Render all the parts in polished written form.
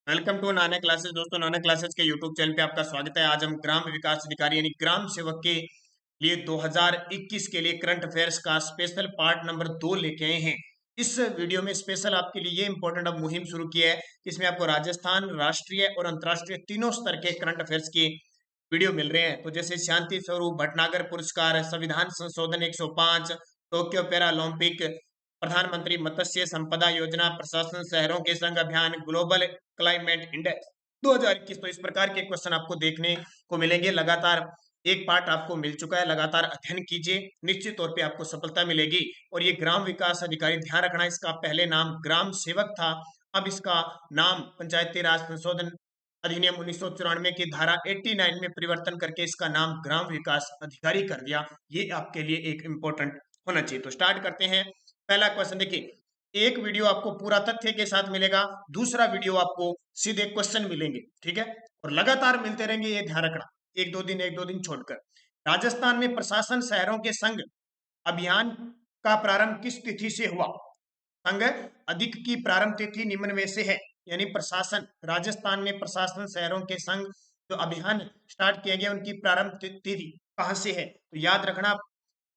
Welcome to Nana classes. दोस्तों, नाना classes के YouTube channel पे आपका स्वागत है। आज हम ग्राम विकास अधिकारी यानी ग्राम सेवक के लिए 2021 के लिए करंट अफेयर्स का स्पेशल पार्ट नंबर 2 लेके आए हैं। इस वीडियो में स्पेशल आपके लिए ये इंपॉर्टेंट अब मुहिम शुरू की है। इसमें आपको राजस्थान, राष्ट्रीय और अंतर्राष्ट्रीय तीनों स्तर के करंट अफेयर्स की वीडियो मिल रहे हैं। तो जैसे शांति स्वरूप भटनागर पुरस्कार, संविधान संशोधन 105, टोक्यो पैरा ओलंपिक, प्रधानमंत्री मत्स्य संपदा योजना, प्रशासन शहरों के संग अभियान, ग्लोबल क्लाइमेट इंडेक्स 2021। तो इस प्रकार के क्वेश्चन आपको देखने को मिलेंगे। लगातार एक पार्ट आपको मिल चुका है, लगातार अध्ययन कीजिए, निश्चित तौर पे आपको सफलता मिलेगी। और ये ग्राम विकास अधिकारी, ध्यान रखना, इसका पहले नाम ग्राम सेवक था, अब इसका नाम पंचायती राज संशोधन अधिनियम 1994 की धारा 89 में परिवर्तन करके इसका नाम ग्राम विकास अधिकारी कर दिया। ये आपके लिए एक इंपॉर्टेंट होना चाहिए। तो स्टार्ट करते हैं। पहला क्वेश्चन देखिए, एक वीडियो आपको पूरा तथ्य के साथ मिलेगा, दूसरा वीडियो आपको सीधे क्वेश्चन मिलेंगे, ठीक है। और लगातार मिलते रहेंगे, ये ध्यान रखना, एक दो दिन छोड़कर। राजस्थान में प्रशासन शहरों के संग अभियान का प्रारंभ किस तिथि से हुआ? संघ अधिक की प्रारंभ तिथि निम्न में से है। यानी प्रशासन, राजस्थान में प्रशासन शहरों के संग जो अभियान स्टार्ट किया गया, उनकी प्रारंभ तिथि कहां से है? तो याद रखना,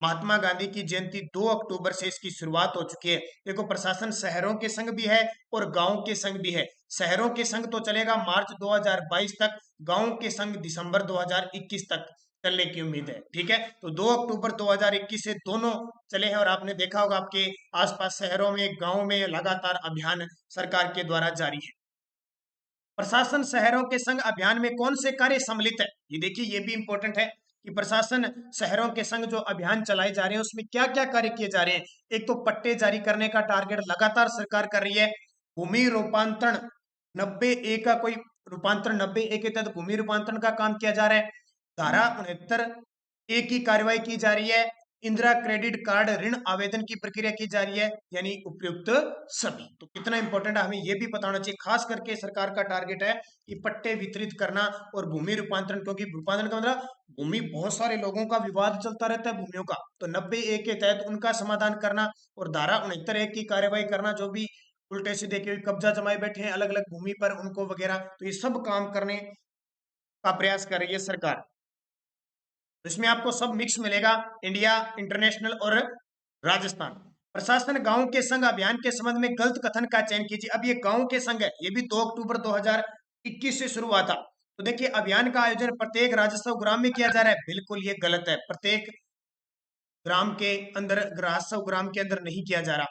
महात्मा गांधी की जयंती 2 अक्टूबर से इसकी शुरुआत हो चुकी है। देखो, प्रशासन शहरों के संग भी है और गांव के संग भी है। शहरों के संग तो चलेगा मार्च 2022 तक, गांव के संग दिसंबर 2021 तक चलने की उम्मीद है, ठीक है। तो 2 अक्टूबर 2021 से दोनों चले हैं। और आपने देखा होगा आपके आसपास शहरों में, गांव में लगातार अभियान सरकार के द्वारा जारी है। प्रशासन शहरों के संग अभियान में कौन से कार्य सम्मिलित है? ये देखिए, ये भी इंपॉर्टेंट है कि प्रशासन शहरों के संग जो अभियान चलाए जा रहे हैं उसमें क्या क्या कार्य किए जा रहे हैं। एक तो पट्टे जारी करने का टारगेट लगातार सरकार कर रही है। भूमि रूपांतरण 90A का कोई रूपांतरण, 90A के तहत भूमि रूपांतरण का काम किया जा रहा है। धारा 69A की कार्रवाई की जा रही है। इंदिरा क्रेडिट कार्ड ऋण आवेदन की प्रक्रिया की जा रही है, यानी उपयुक्त सभी। तो कितना इंपॉर्टेंट है, हमें यह भी पता होना चाहिए। खास करके सरकार का टारगेट है कि पट्टे वितरित करना और भूमि रूपांतरण, क्योंकि रूपांतरण का मतलब भूमि, बहुत सारे लोगों का विवाद चलता रहता है भूमियों का, तो 90A के तहत उनका समाधान करना और धारा 69A की कार्रवाई करना, जो भी उल्टे सीधे के कब्जा जमाए बैठे हैं अलग अलग भूमि पर, उनको वगैरह, तो ये सब काम करने का प्रयास कर रही है सरकार। इसमें आपको सब मिक्स मिलेगा, इंडिया, इंटरनेशनल और राजस्थान। प्रशासन गांव के संग अभियान के संबंध में गलत कथन का चयन कीजिए। अब ये गांव के संग है, ये भी 2 अक्टूबर 2021 से शुरू हुआ था। तो देखिए, अभियान का आयोजन प्रत्येक राजस्व ग्राम में किया जा रहा है, बिल्कुल ये गलत है। प्रत्येक ग्राम के अंदर, राजस्व ग्राम के अंदर नहीं किया जा रहा।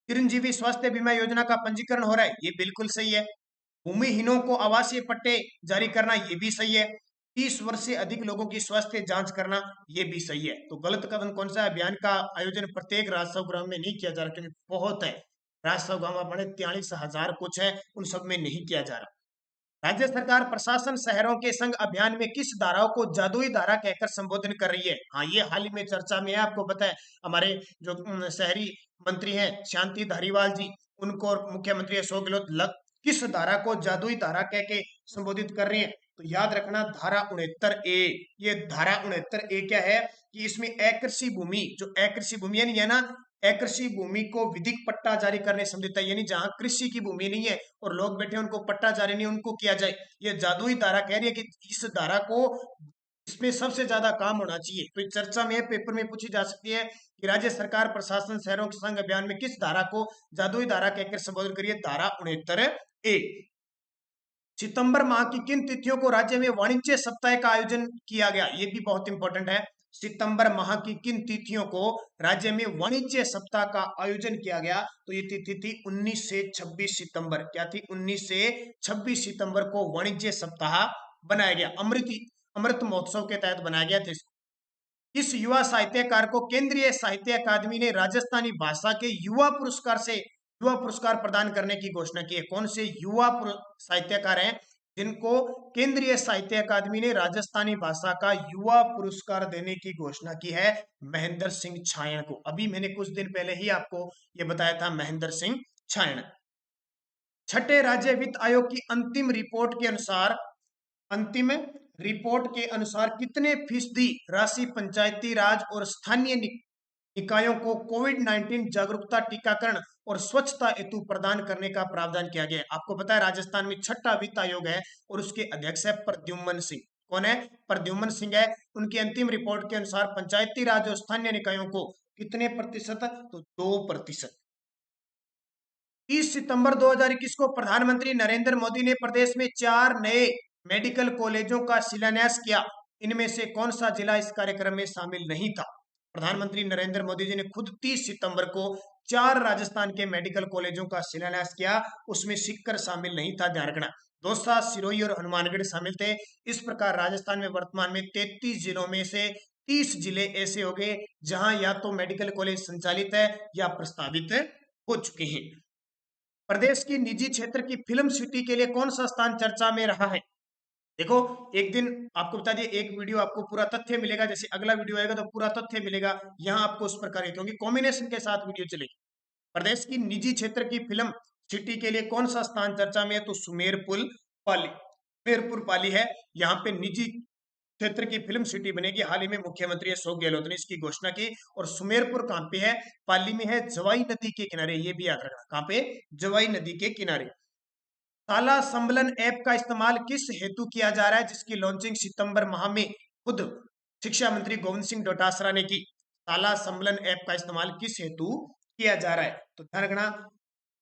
चिरंजीवी स्वास्थ्य बीमा योजना का पंजीकरण हो रहा है, ये बिल्कुल सही है। भूमिहीनों को आवासीय पट्टे जारी करना, ये भी सही है। 30 वर्ष से अधिक लोगों की स्वास्थ्य जांच करना, ये भी सही है। तो गलत कदम कौन सा है? अभियान का आयोजन प्रत्येक राजस्व ग्राम में नहीं किया जा रहा, क्योंकि बहुत है राजस्व ग्राम, बड़े 43,000 कुछ है, उन सब में नहीं किया जा रहा। राज्य सरकार प्रशासन शहरों के संग अभियान में किस धाराओं को जादुई धारा कहकर संबोधन कर रही है? हाँ, ये हाल ही में चर्चा में है। आपको पता है, हमारे जो शहरी मंत्री हैं शांति धारीवाल जी, उनको और मुख्यमंत्री अशोक गहलोत किस धारा को जादुई धारा कह के संबोधित कर रहे हैं? तो याद रखना, धारा 69A। ये धारा 69A क्या है कि इसमें अकृषि भूमि, जो अकृषि भूमि यानी है ना, अकृषि भूमि को विधिक पट्टा जारी करने संबंधित है। यानी जहां कृषि की भूमि नहीं है और लोग बैठे उनको पट्टा जारी नहीं, उनको किया जाए। ये जादुई धारा कह रही है कि इस धारा को, इसमें सबसे ज्यादा काम होना चाहिए। तो चर्चा में, पेपर में पूछी जा सकती है कि राज्य सरकार प्रशासन शहरों के संग अभियान में किस धारा को जादुई धारा कहकर संबोधित करिए? धारा 69A। सितंबर माह की किन तिथियों को राज्य में वाणिज्य सप्ताह का आयोजन किया गया? ये भी बहुत इंपॉर्टेंट है। सितंबर माह की किन तिथियों को राज्य में वाणिज्य सप्ताह का आयोजन किया गया? तो ये तिथि थी 19 से 26 सितंबर। क्या थी? 19 से 26 सितंबर को वाणिज्य सप्ताह बनाया गया। अमृत महोत्सव के तहत बनाया गया था। इस युवा साहित्यकार को केंद्रीय साहित्य अकादमी ने राजस्थानी भाषा के युवा पुरस्कार प्रदान करने की घोषणा की है। कौन से युवा साहित्यकार हैं जिनको केंद्रीय साहित्य अकादमी ने राजस्थानी भाषा का युवा पुरस्कार देने की घोषणा की है? महेंद्र सिंह छायण को। अभी मैंने कुछ दिन पहले ही आपको यह बताया था, महेंद्र सिंह छायण। छठे राज्य वित्त आयोग की अंतिम रिपोर्ट के अनुसार कितने फीसदी राशि पंचायती राज और स्थानीय निकायों को कोविड-19 जागरूकता टीकाकरण और स्वच्छता हेतु प्रदान करने का प्रावधान किया गया है। आपको पता है राजस्थान में छठा वित्त आयोग है और उसके अध्यक्ष है प्रद्युम्न सिंह। कौन है? प्रद्युम्न सिंह है। उनकी अंतिम रिपोर्ट के अनुसार पंचायती राज और स्थानीय निकायों को कितने प्रतिशत? तो 2%। 30 सितंबर 2021 को प्रधानमंत्री नरेंद्र मोदी ने प्रदेश में 4 नए मेडिकल कॉलेजों का शिलान्यास किया। इनमें से कौन सा जिला इस कार्यक्रम में शामिल नहीं था? प्रधानमंत्री नरेंद्र मोदी जी ने खुद 30 सितंबर को 4 राजस्थान के मेडिकल कॉलेजों का शिलान्यास किया, उसमें सीकर शामिल नहीं था, ध्यान रखना। दौसा, सिरोही और हनुमानगढ़ शामिल थे। इस प्रकार राजस्थान में वर्तमान में 33 जिलों में से 30 जिले ऐसे हो गए जहां या तो मेडिकल कॉलेज संचालित है या प्रस्तावित हो चुके हैं। प्रदेश की निजी क्षेत्र की फिल्म सिटी के लिए कौन सा स्थान चर्चा में रहा है? देखो, एक दिन आपको बता दिए, एक वीडियो आपको पूरा तथ्य मिलेगा, जैसे अगला वीडियो आएगा तो पूरा तथ्य मिलेगा। यहाँ आपको उस प्रकार है क्योंकि कॉम्बिनेशन के साथ वीडियो चलेगी। प्रदेश की निजी क्षेत्र की फिल्म सिटी के लिए कौन सा स्थान चर्चा में है? तो सुमेरपुर पाली। सुमेरपुर पाली है, यहाँ पे निजी क्षेत्र की फिल्म सिटी बनेगी। हाल ही में मुख्यमंत्री अशोक गहलोत ने इसकी घोषणा की। और सुमेरपुर कहाँ पे है? पाली में है, जवाई नदी के किनारे। ये भी याद रखना, कहाँ पे? जवाई नदी के किनारे। शाला संबलन ऐप का इस्तेमाल किस हेतु किया जा रहा है, जिसकी लॉन्चिंग सितंबर माह में खुद शिक्षा मंत्री गोविंद सिंह डोटासरा ने की? शाला संबलन ऐप का इस्तेमाल किस हेतु किया जा रहा है? तो ध्यान रखना,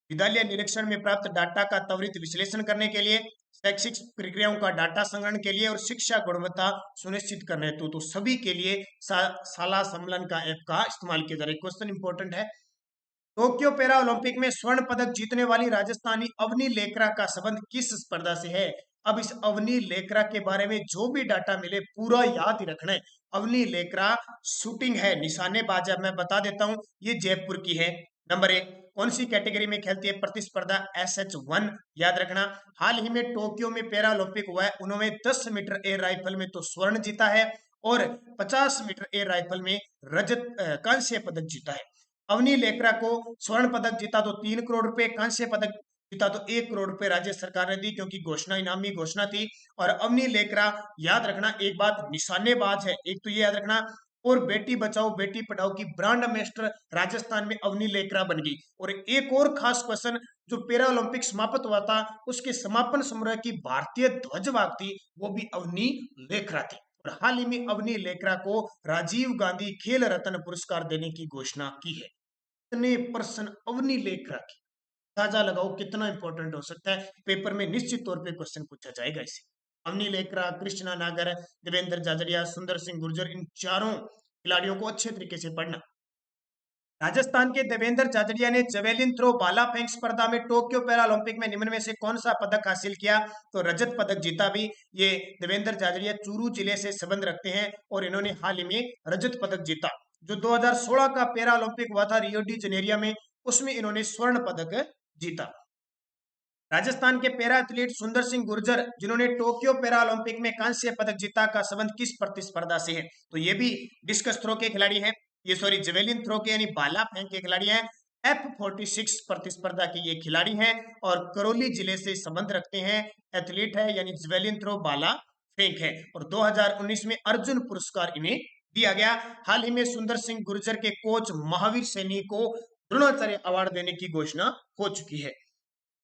विद्यालय निरीक्षण में प्राप्त डाटा का त्वरित विश्लेषण करने के लिए, शैक्षिक प्रक्रियाओं का डाटा संग्रहण के लिए और शिक्षा गुणवत्ता सुनिश्चित करने हेतु। तो सभी के लिए शाला सम्मेलन का ऐप का इस्तेमाल किया जा रहा है। क्वेश्चन इंपॉर्टेंट है। टोक्यो पैरा ओलंपिक में स्वर्ण पदक जीतने वाली राजस्थानी अवनी लेकरा का संबंध किस स्पर्धा से है? अब इस अवनी लेकरा के बारे में जो भी डाटा मिले पूरा याद ही रखना है। अवनी लेकरा शूटिंग है, निशानेबाज है। मैं बता देता हूं, ये जयपुर की है। नंबर 1, कौन सी कैटेगरी में खेलती है? प्रतिस्पर्धा SH1, याद रखना। हाल ही में टोक्यो में पैरा ओलंपिक हुआ है, उन्होंने 10 मीटर एयर राइफल में तो स्वर्ण जीता है और 50 मीटर एयर राइफल में कांस्य पदक जीता है। अवनी लेकरा को स्वर्ण पदक जीता तो 3 करोड़ रुपए, कांस्य पदक जीता तो 1 करोड़ रुपए राज्य सरकार ने दी, क्योंकि घोषणा इनामी घोषणा थी। और अवनी लेकरा, याद रखना एक बात, निशानेबाज है, एक तो ये याद रखना। और बेटी बचाओ बेटी पढ़ाओ की ब्रांड एम्बेसडर राजस्थान में अवनी लेकरा बन गई। और एक और खास क्वेश्चन, जो पैरा ओलंपिक समाप्त हुआ था उसके समापन समारोह की भारतीय ध्वजवाहक थी, वो भी अवनी लेकरा थी। और हाल ही में अवनी लेकरा को राजीव गांधी खेल रत्न पुरस्कार देने की घोषणा की है। कितने पर्सन अवनी लेकरा की, ताजा लगाओ कितना इंपॉर्टेंट हो सकता है। पेपर में निश्चित तौर पे क्वेश्चन पूछा जाएगा इसे। अवनी लेकरा, कृष्णा नागर, देवेंद्र जाजड़िया, सुंदर सिंह गुर्जर, इन चारों खिलाड़ियों को अच्छे तरीके से पढ़ना। राजस्थान के देवेंद्र जाजड़िया ने जेवेलिन थ्रो भाला फेंक स्पर्धा में टोक्यो पैरा ओलंपिक में निम्न में से कौन सा पदक हासिल किया? तो रजत पदक जीता भी। ये देवेंद्र जाजड़िया चूरू जिले से संबंध रखते हैं और इन्होंने हाल ही में रजत पदक जीता। जो 2016 का पैरा ओलंपिक हुआ था रियो डी जनेरिया में, उसमें इन्होंने स्वर्ण पदक जीता। राजस्थान के पैरा एथलीट सुंदर सिंह गुर्जर, जिन्होंने टोक्यो पैरा ओलंपिक में कांस्य पदक जीता, का संबंध किस प्रतिस्पर्धा से है? तो ये भी डिस्कस थ्रो के खिलाड़ी हैं, ये सॉरी जेवेलिन थ्रो के यानी भाला फेंक के खिलाड़ी हैं। F46 प्रतिस्पर्धा के ये खिलाड़ी हैं और करौली जिले से संबंध रखते हैं। एथलीट है यानी जेवेलिन थ्रो भाला फेंक है। और 2019 में अर्जुन पुरस्कार इन्हें दिया गया। हाल ही में सुंदर सिंह गुर्जर के कोच महावीर सैनी को द्रोणाचार्य अवार्ड देने की घोषणा हो चुकी है।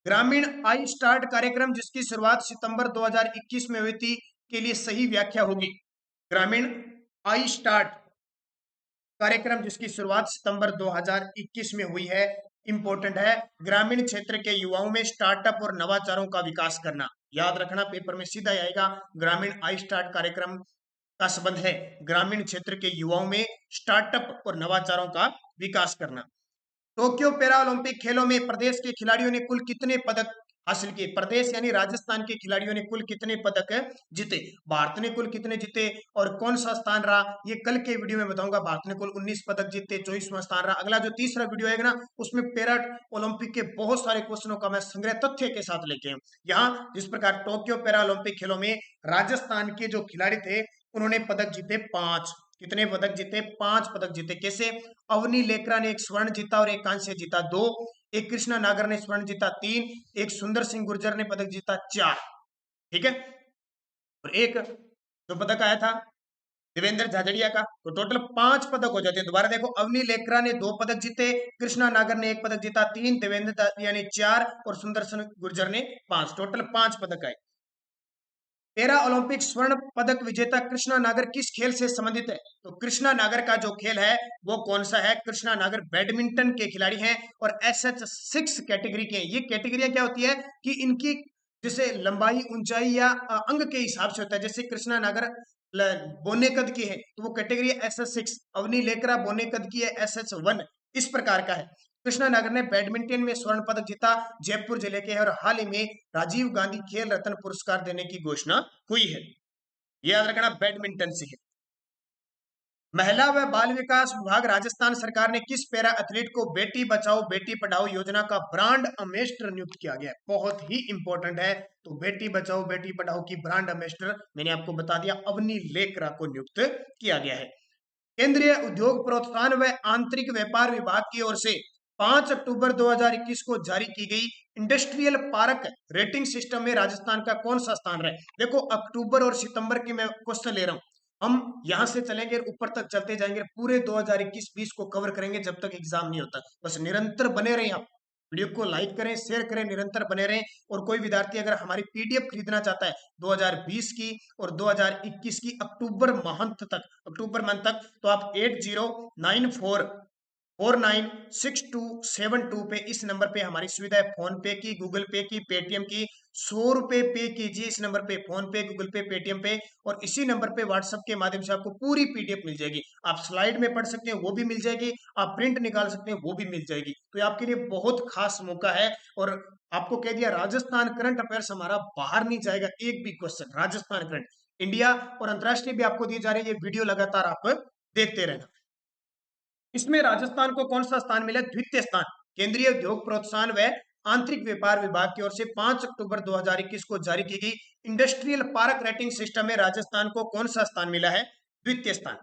ग्रामीण आई स्टार्ट कार्यक्रम जिसकी शुरुआत सितंबर 2021 में हुई थी, के लिए सही व्याख्या होगी। ग्रामीण आई स्टार्ट कार्यक्रम जिसकी शुरुआत सितंबर 2021 में हुई है, इंपॉर्टेंट है। ग्रामीण क्षेत्र के युवाओं में स्टार्टअप और नवाचारों का विकास करना, याद रखना, पेपर में सीधा आएगा। ग्रामीण आई स्टार्ट कार्यक्रम का संबंध है ग्रामीण क्षेत्र के युवाओं में स्टार्टअप और नवाचारों का विकास करना। टोक्यो पैरा ओलंपिक खेलों में प्रदेश के खिलाड़ियों ने कुल कितने पदक हासिल किए? प्रदेश यानी राजस्थान के खिलाड़ियों ने कुल कितने पदक जीते? भारत ने कुल कितने जीते और कौन सा स्थान रहा, ये कल के वीडियो में बताऊंगा। भारत ने कुल 19 पदक जीते, 24वां स्थान रहा। अगला जो तीसरा वीडियो आएगा ना, उसमें पैरा ओलंपिक के बहुत सारे क्वेश्चनों का मैं संग्रह तथ्य के साथ लेके आऊं। यहाँ जिस प्रकार टोक्यो पैरा ओलंपिक खेलों में राजस्थान के जो खिलाड़ी थे, उन्होंने पदक जीते 5। कितने पदक जीते? 5 पदक जीते। कैसे? अवनी लेकरा ने एक स्वर्ण जीता और एक कांस्य जीता 2, एक कृष्णा नागर ने स्वर्ण जीता 3, एक सुंदर सिंह गुर्जर ने पदक जीता 4। ठीक है, और एक जो पदक आया था देवेंद्र झाझड़िया का, तो टोटल 5 पदक हो जाते हैं। दोबारा देखो, अवनी लेकरा ने 2 पदक जीते, कृष्णा नागर ने 1 पदक जीता, 3, देवेंद्र झाझड़िया ने 4 और सुदर्शन गुर्जर ने 5, टोटल 5 पदक आए। पैरा ओलंपिक स्वर्ण पदक विजेता कृष्णा नागर किस खेल से संबंधित है? तो कृष्णा नागर का जो खेल है वो कौन सा है? कृष्णा नागर बैडमिंटन के खिलाड़ी हैं और SH6 कैटेगरी के हैं। ये कैटेगरियां क्या होती है कि इनकी जैसे लंबाई, ऊंचाई या अंग के हिसाब से होता है। जैसे कृष्णा नागर बोने कद की है तो वो कैटेगरी SS6, अवनी लेकरा बोने कद की है SH1, इस प्रकार का है। कृष्णा नागर ने बैडमिंटन में स्वर्ण पदक जीता, जयपुर जिले के है, और हाल ही में राजीव गांधी खेल रत्न पुरस्कार देने की घोषणा हुई है। ये याद रखना, बैडमिंटन से है। महिला व बाल विकास विभाग राजस्थान सरकार ने किस पैरा एथलीट को बेटी बचाओ बेटी पढ़ाओ योजना का ब्रांड अम्बेसडर नियुक्त किया गया है? बहुत ही इंपॉर्टेंट है। तो बेटी बचाओ बेटी पढ़ाओ की ब्रांड अम्बेसडर मैंने आपको बता दिया, अवनी लेकरा को नियुक्त किया गया है। केंद्रीय उद्योग प्रोत्साहन व आंतरिक व्यापार विभाग की ओर से 5 अक्टूबर 2021 को जारी की गई इंडस्ट्रियल पार्क रेटिंग सिस्टम में राजस्थान का कौन सा स्थान रहा है? देखो, अक्टूबर और सितंबर के मैं क्वेश्चन ले रहा हूं, हम यहां से चलेंगे ऊपर तक चलते जाएंगे, पूरे 2021-20 को कवर करेंगे जब तक एग्जाम नहीं होता। बस निरंतर बने रहें आप, वीडियो को लाइक करें, शेयर करें, निरंतर बने रहें। और कोई विद्यार्थी अगर हमारी PDF खरीदना चाहता है 2020 की और 2021 की अक्टूबर मंथ तक, तो आप 8094496272 पे, इस नंबर पे हमारी सुविधा है फोन पे की, गूगल पे की, पेटीएम की। 100 रुपए पे कीजिए इस नंबर पे, फोन पे, गूगल पे, पेटीएम पे, और इसी नंबर पे व्हाट्सएप के माध्यम से आपको पूरी PDF मिल जाएगी। आप स्लाइड में पढ़ सकते हैं, वो भी मिल जाएगी, आप प्रिंट निकाल सकते हैं, वो भी मिल जाएगी। तो ये आपके लिए बहुत खास मौका है। और आपको कह दिया, राजस्थान करंट अफेयर्स हमारा बाहर नहीं जाएगा एक भी क्वेश्चन। राजस्थान करंट, इंडिया और अंतरराष्ट्रीय भी आपको दिए जा रहे हैं, ये वीडियो लगातार आप देखते रहना। इसमें राजस्थान को कौन सा स्थान मिला? द्वितीय स्थान। केंद्रीय उद्योग प्रोत्साहन व आंतरिक व्यापार विभाग की ओर से 5 अक्टूबर 2021 को जारी की गई इंडस्ट्रियल पार्क रेटिंग सिस्टम में राजस्थान को कौन सा स्थान मिला है? द्वितीय स्थान।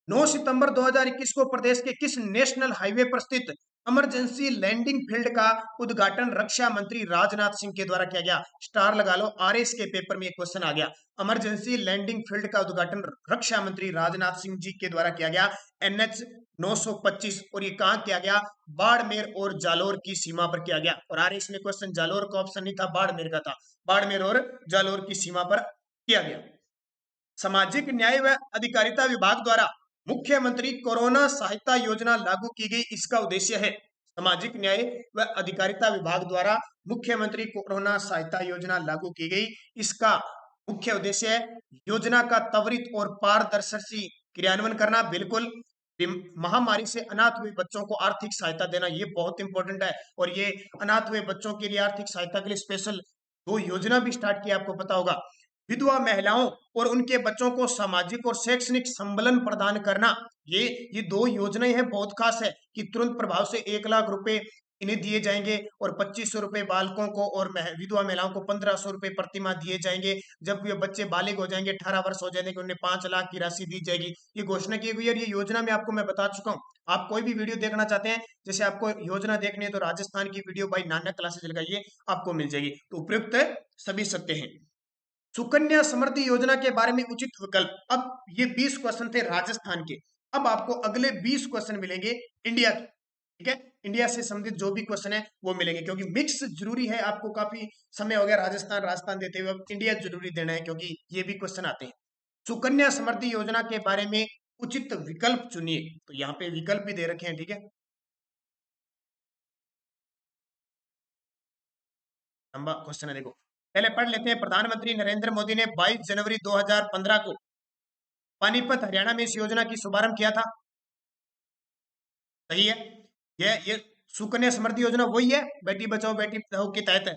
9 सितंबर 2021 को प्रदेश के किस नेशनल हाईवे पर स्थित इमरजेंसी लैंडिंग फील्ड का उद्घाटन रक्षा मंत्री राजनाथ सिंह के द्वारा किया गया? स्टार लगा लो, RS के पेपर में एक क्वेश्चन आ गया। इमरजेंसी लैंडिंग फील्ड का उद्घाटन रक्षा मंत्री राजनाथ सिंह जी के द्वारा किया गया, NH 925, और ये कहां किया गया? बाड़मेर और जालोर की सीमा पर किया गया। और RS में क्वेश्चन जालोर का ऑप्शन नहीं था, बाड़मेर का था। बाड़मेर और जालोर की सीमा पर किया गया। सामाजिक न्याय व अधिकारिता विभाग द्वारा मुख्यमंत्री कोरोना सहायता योजना लागू की गई, इसका उद्देश्य है? सामाजिक न्याय व अधिकारिता विभाग द्वारा मुख्यमंत्री कोरोना सहायता योजना लागू की गई, इसका मुख्य उद्देश्य है योजना का त्वरित और पारदर्शी क्रियान्वयन करना। बिल्कुल, महामारी से अनाथ हुए बच्चों को आर्थिक सहायता देना, ये बहुत इंपॉर्टेंट है। और ये अनाथ हुए बच्चों के लिए आर्थिक सहायता के लिए स्पेशल 2 योजना भी स्टार्ट किया, आपको पता होगा। विधवा महिलाओं और उनके बच्चों को सामाजिक और शैक्षणिक संबलन प्रदान करना, ये 2 योजनाएं हैं, बहुत खास है कि तुरंत प्रभाव से 1 लाख रुपए इन्हें दिए जाएंगे, और 2500 रुपए बालकों को, और विधवा महिलाओं को 1500 रुपए प्रति माह दिए जाएंगे। जब ये बच्चे बालिग हो जाएंगे, 18 वर्ष हो जाएंगे, उन्हें 5 लाख की राशि दी जाएगी। ये घोषणा की गई है, और ये योजना में आपको मैं बता चुका हूँ। आप कोई भी वीडियो देखना चाहते हैं, जैसे आपको योजना देखनी है, तो राजस्थान की वीडियो बाई नानक क्लासेज लगाइए, आपको मिल जाएगी। तो उपयुक्त सभी सत्य हैं। सुकन्या समृद्धि योजना के बारे में उचित विकल्प। अब ये 20 क्वेश्चन थे राजस्थान के, अब आपको अगले 20 क्वेश्चन मिलेंगे इंडिया के। ठीक है, इंडिया से संबंधित जो भी क्वेश्चन है वो मिलेंगे, क्योंकि मिक्स जरूरी है। आपको काफी समय हो गया राजस्थान राजस्थान देते हुए, अब इंडिया जरूरी देना है, क्योंकि ये भी क्वेश्चन आते हैं। सुकन्या समृद्धि योजना के बारे में उचित विकल्प चुनिए, तो यहाँ पे विकल्प भी दे रखे हैं। ठीक है, लंबा क्वेश्चन है, देखो पहले पढ़ लेते हैं। प्रधानमंत्री नरेंद्र मोदी ने 22 जनवरी 2015 को पानीपत हरियाणा में इस योजना की शुभारंभ किया था। सही है। ये सुकन्या समृद्धि योजना वही है, बेटी बचाओ बेटी पढ़ाओ के तहत है।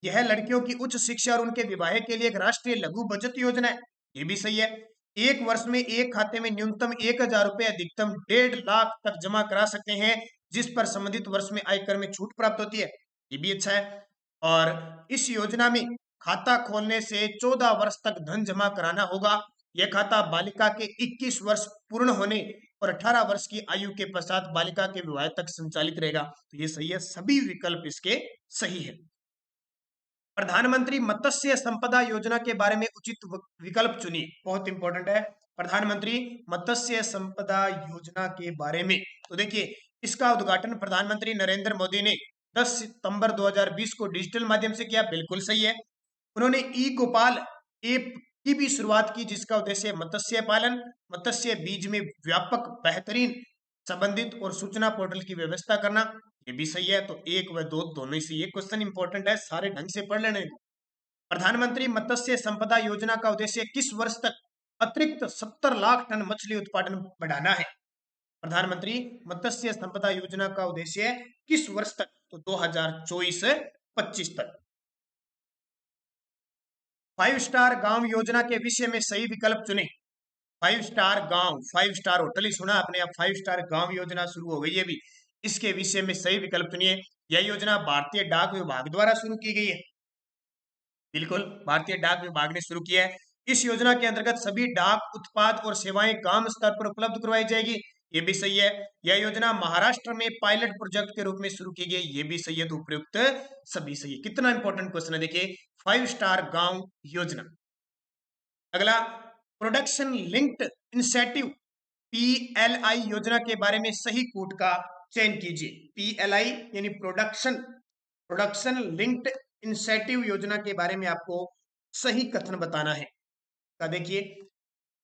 यह लड़कियों की उच्च शिक्षा और उनके विवाह के लिए एक राष्ट्रीय लघु बचत योजना है, ये भी सही है। एक वर्ष में एक खाते में न्यूनतम 1000 रुपए, अधिकतम 1.5 लाख तक जमा करा सकते हैं, जिस पर संबंधित वर्ष में आयकर में छूट प्राप्त होती है, ये भी अच्छा है। और इस योजना में खाता खोलने से 14 वर्ष तक धन जमा कराना होगा। यह खाता बालिका के 21 वर्ष पूर्ण होने और 18 वर्ष की आयु के पश्चात बालिका के विवाह तक संचालित रहेगा। तो ये सही है, सभी विकल्प इसके सही है। प्रधानमंत्री मत्स्य संपदा योजना के बारे में उचित विकल्प चुनिए। बहुत इंपॉर्टेंट है, प्रधानमंत्री मत्स्य संपदा योजना के बारे में। तो देखिए, इसका उद्घाटन प्रधानमंत्री नरेंद्र मोदी ने 10 सितंबर 2020 को डिजिटल माध्यम से किया। बिल्कुल सही है। उन्होंने ई गोपाल ऐप की भी शुरुआत की, जिसका उद्देश्य मत्स्य पालन, मत्स्य बीज में व्यापक बेहतरीन संबंधित और सूचना पोर्टल की व्यवस्था करना। ये भी सही है। तो एक व दो दोनों ही सही है। क्वेश्चन इंपॉर्टेंट है, सारे ढंग से पढ़ लेने। प्रधानमंत्री मत्स्य संपदा योजना का उद्देश्य किस वर्ष तक अतिरिक्त 70 लाख टन मछली उत्पादन बढ़ाना है? प्रधानमंत्री मत्स्य संपदा योजना का उद्देश्य किस वर्ष तक? तो 2024-25 तक। 5 स्टार गांव योजना के विषय में सही विकल्प चुने। 5 स्टार गांव, 5 स्टार होटल ही सुना आपने, अब 5 स्टार गांव योजना शुरू हो गई है भी। इसके विषय में सही विकल्प चुनिए। यह योजना भारतीय डाक विभाग द्वारा शुरू की गई है। बिल्कुल, भारतीय डाक विभाग ने शुरू किया है। इस योजना के अंतर्गत सभी डाक उत्पाद और सेवाएं ग्राम स्तर पर उपलब्ध करवाई जाएगी। ये भी सही है। यह योजना महाराष्ट्र में पायलट प्रोजेक्ट के रूप में शुरू की गई। ये भी सही है। तो उपयुक्त सभी सही है। कितना इंपॉर्टेंट क्वेश्चन है, देखिए, 5 स्टार गांव योजना। अगला, प्रोडक्शन लिंक्ड इंसेंटिव PLI योजना के बारे में सही कोट का चयन कीजिए। PLI यानी प्रोडक्शन लिंक्ड इंसेंटिव योजना के बारे में आपको सही कथन बताना है। तो देखिए,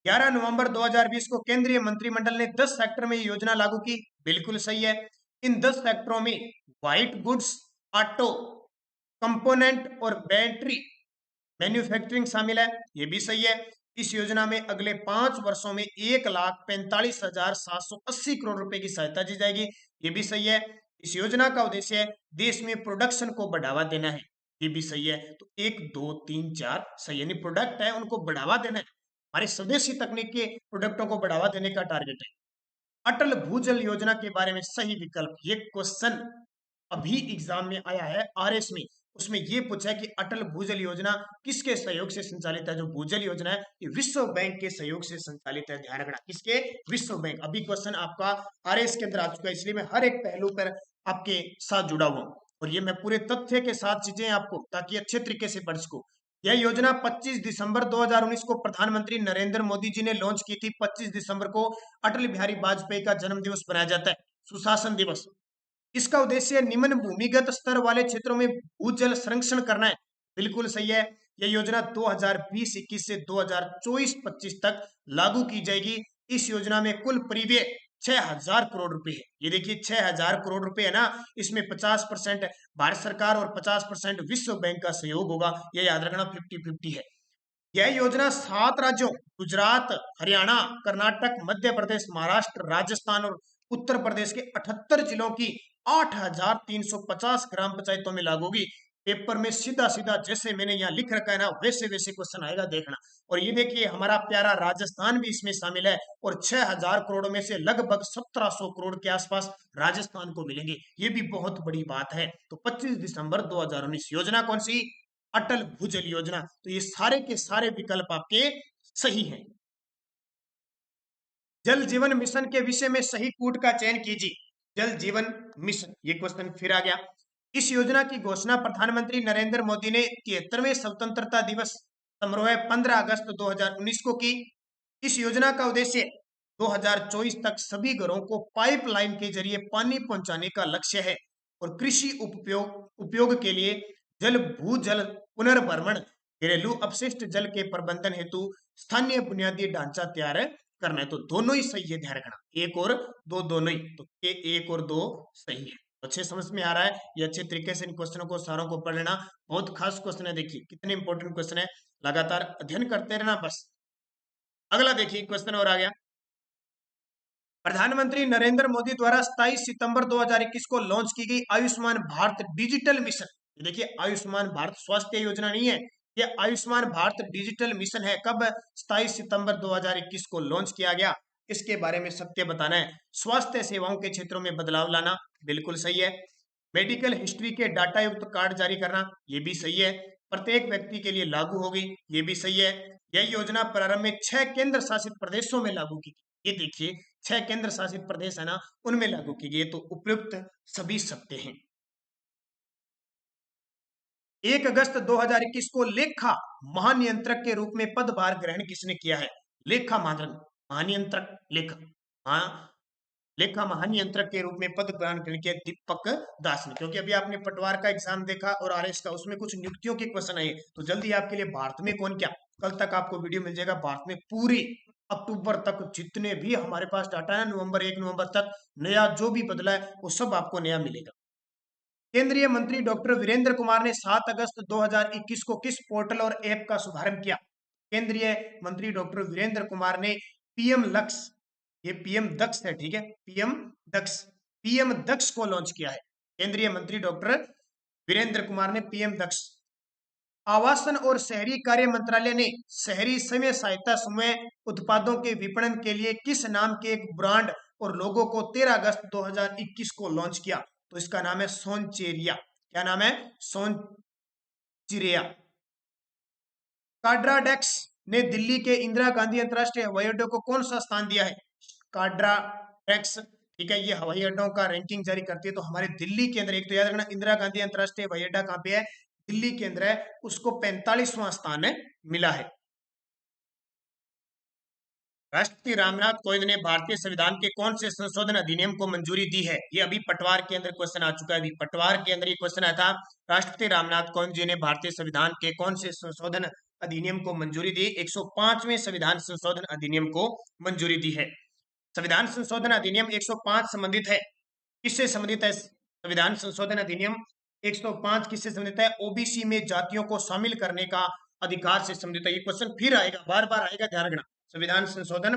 11 नवंबर 2020 को केंद्रीय मंत्रिमंडल ने 10 सेक्टर में योजना लागू की। बिल्कुल सही है। इन 10 सेक्टरों में व्हाइट गुड्स, ऑटो कंपोनेंट और बैटरी मैन्युफैक्चरिंग शामिल है। ये भी सही है। इस योजना में अगले 5 वर्षों में 1,45,780 करोड़ रुपए की सहायता दी जाएगी। ये भी सही है। इस योजना का उद्देश्य देश में प्रोडक्शन को बढ़ावा देना है। ये भी सही है। तो 1 2 3 4 सही, यानी प्रोडक्ट है उनको बढ़ावा देना है। हमारे स्वदेशी तकनीक के प्रोडक्टों को बढ़ावा देने का टारगेट है। अटल भूजल योजना के बारे में सही विकल्प। ये क्वेश्चन अभी एग्जाम में आया है RS में। उसमें ये पूछा है कि अटल भूजल योजना किसके सहयोग से संचालित है? जो भूजल योजना है ये विश्व बैंक के सहयोग से संचालित है। ध्यान रखना, किसके? विश्व बैंक। अभी क्वेश्चन आपका RS के अंदर आ चुका है, इसलिए मैं हर एक पहलू पर आपके साथ जुड़ा हुआ हूं और ये मैं पूरे तथ्य के साथ चीजें आपको, ताकि अच्छे तरीके से पढ़ सको। यह योजना 25 दिसंबर 2019 को प्रधानमंत्री नरेंद्र मोदी जी ने लॉन्च की थी। 25 दिसंबर को अटल बिहारी वाजपेयी का जन्म दिवस बनाया जाता है, सुशासन दिवस। इसका उद्देश्य निम्न भूमिगत स्तर वाले क्षेत्रों में भूजल संरक्षण करना है। बिल्कुल सही है। यह योजना 2020-21 से 2024-25 तक लागू की जाएगी। इस योजना में कुल परिव्यय 6,000 करोड़ रुपए है। ये देखिए, 6,000 करोड़ रुपए है ना, इसमें 50% भारत सरकार और 50% विश्व बैंक का सहयोग होगा। यह याद रखना, 50-50 है। यह योजना 7 राज्यों गुजरात, हरियाणा, कर्नाटक, मध्य प्रदेश, महाराष्ट्र, राजस्थान और उत्तर प्रदेश के 78 जिलों की 8,350 ग्राम पंचायतों में लागू होगी। पेपर में सीधा सीधा जैसे मैंने यहाँ लिख रखा है ना, वैसे वैसे क्वेश्चन आएगा, देखना। और ये देखिए, हमारा प्यारा राजस्थान भी इसमें शामिल है और 6,000 करोड़ में से लगभग 1,700 करोड़ के आसपास राजस्थान को मिलेंगे। ये भी बहुत बड़ी बात है। तो 25 दिसंबर 2019 योजना कौन सी? अटल भूजल योजना। तो ये सारे के सारे विकल्प आपके सही हैं। जल जीवन मिशन के विषय में सही कूट का चयन कीजिए। जल जीवन मिशन, ये क्वेश्चन फिर आ गया। इस योजना की घोषणा प्रधानमंत्री नरेंद्र मोदी ने 73वें स्वतंत्रता दिवस समारोह 15 अगस्त 2019 को की। इस योजना का उद्देश्य 2024 तक सभी घरों को पाइपलाइन के जरिए पानी पहुंचाने का लक्ष्य है और कृषि उपयोग के लिए जल भूजल पुनर्भरण, घरेलू अपशिष्ट जल के प्रबंधन हेतु स्थानीय बुनियादी ढांचा तैयार करना है। तो दोनों ही सही है, ध्यान रखना, एक और दो दोनों ही। तो ये 1 और 2 सही है। अच्छे समझ में आ रहा है। ये अच्छे तरीके से इन क्वेश्चनों को सारों को पढ़ लेना। बहुत खास क्वेश्चन है, देखिए कितने इंपॉर्टेंट क्वेश्चन है। लगातार अध्ययन करते रहना बस। अगला देखिए, क्वेश्चन और आ गया। प्रधानमंत्री नरेंद्र मोदी द्वारा 27 सितंबर 2021 को लॉन्च की गई आयुष्मान भारत डिजिटल मिशन। देखिए, आयुष्मान भारत स्वास्थ्य योजना नहीं है, ये आयुष्मान भारत डिजिटल मिशन है। कब? 27 सितंबर 2021 को लॉन्च किया गया। इसके बारे में सत्य बताना है। स्वास्थ्य सेवाओं के क्षेत्रों में बदलाव लाना, बिल्कुल सही है। मेडिकल हिस्ट्री के डाटा युक्त कार्ड जारी करना, ये भी सही है। प्रत्येक व्यक्ति के लिए लागू होगी, ये भी सही है। यह योजना प्रारंभ में 6 केंद्र शासित प्रदेशों में लागू की गई। ये देखिए, 6 केंद्र शासित प्रदेश है ना, उनमें लागू की गई। तो उपयुक्त सभी सत्य हैं। 1 अगस्त 2021 को लेखा महानियंत्रक के रूप में पदभार ग्रहण किसने किया है? लेखा महानियंत्रक लेखा महानियंत्रक के रूप में पद ग्रहण किया दीपक दास ने। क्योंकि अभी आपने पटवार का एग्जाम देखा और आरएस का, उसमें कुछ नियुक्तियों के क्वेश्चन आए, तो जल्दी आपके लिए भारत में कौन क्या, कल तक आपको वीडियो मिल जाएगा। भारत में पूरी अक्टूबर तक जितने भी हमारे पास डाटा है, नवंबर 1 नवंबर तक नया जो भी बदला है वो सब आपको नया मिलेगा। केंद्रीय मंत्री डॉक्टर वीरेंद्र कुमार ने 7 अगस्त 2021 को किस पोर्टल और ऐप का शुभारंभ किया? केंद्रीय मंत्री डॉक्टर वीरेंद्र कुमार ने पीएम लक्ष्य, ये पीएम दक्ष है, ठीक है, पीएम दक्ष को लॉन्च किया है। केंद्रीय मंत्री डॉक्टर वीरेंद्र कुमार ने पीएम दक्ष। आवासन और शहरी कार्य मंत्रालय ने शहरी स्वयं सहायता समूह उत्पादों के विपणन के लिए किस नाम के एक ब्रांड और लोगो को 13 अगस्त 2021 को लॉन्च किया? तो इसका नाम है सोनचेरिया। क्या नाम है? सोनचिरिया। काड्राडेक्स ने दिल्ली के इंदिरा गांधी अंतरराष्ट्रीय हवाई अड्डे को कौन सा स्थान दिया है? काड्राडेक्स, ठीक है, ये हवाई अड्डों का रैंकिंग जारी करती है। तो हमारे दिल्ली के अंदर, एक तो याद रखना इंदिरा गांधी अंतरराष्ट्रीय हवाई अड्डा कहाँ पे है? दिल्ली के अंदर है, उसको 45वां स्थान मिला है। राष्ट्रपति रामनाथ कोविंद ने भारतीय संविधान के कौन से संशोधन अधिनियम को मंजूरी दी है? ये अभी पटवार के अंदर क्वेश्चन आ चुका है, अभी पटवार के अंदर ये क्वेश्चन आया था। राष्ट्रपति रामनाथ कोविंद जी ने भारतीय संविधान के कौन से संशोधन अधिनियम को मंजूरी दी? 105वें संविधान संशोधन अधिनियम को मंजूरी दी है। संविधान संशोधन अधिनियम 105 संबंधित है, किससे संबंधित है? संविधान संशोधन अधिनियम 105 किससे संबंधित है? ओबीसी में जातियों को शामिल करने का अधिकार से संबंधित है। ये क्वेश्चन फिर आएगा, बार बार आएगा, ध्यान रखना। संविधान संशोधन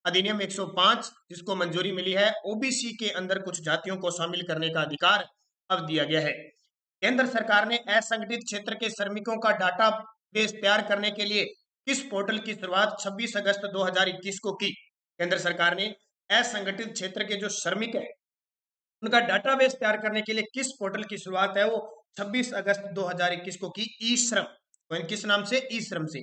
अधिनियम 105 जिसको मंजूरी मिली है, ओबीसी के अंदर कुछ जातियों को शामिल करने का अधिकार अब दिया गया है। केंद्र सरकार ने असंगठित क्षेत्र के श्रमिकों का डाटा बेस तैयार करने के लिए किस पोर्टल की शुरुआत 26 अगस्त 2021 को की? केंद्र सरकार ने असंगठित क्षेत्र के जो श्रमिक है उनका डाटाबेस तैयार करने के लिए किस पोर्टल की शुरुआत है वो 26 अगस्त 2021 को की? ई श्रम। तो किस नाम से? ई श्रम से।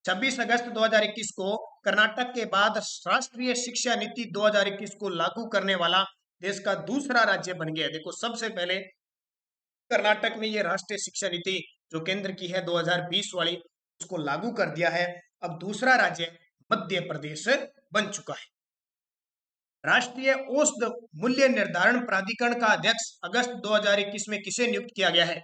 26 अगस्त 2021 को कर्नाटक के बाद राष्ट्रीय शिक्षा नीति 2021 को लागू करने वाला देश का दूसरा राज्य बन गया। देखो, सबसे पहले कर्नाटक में ये राष्ट्रीय शिक्षा नीति जो केंद्र की है 2020 वाली, उसको लागू कर दिया है। अब दूसरा राज्य मध्य प्रदेश बन चुका है। राष्ट्रीय औसत मूल्य निर्धारण प्राधिकरण का अध्यक्ष अगस्त 2021 में किसे नियुक्त किया गया है?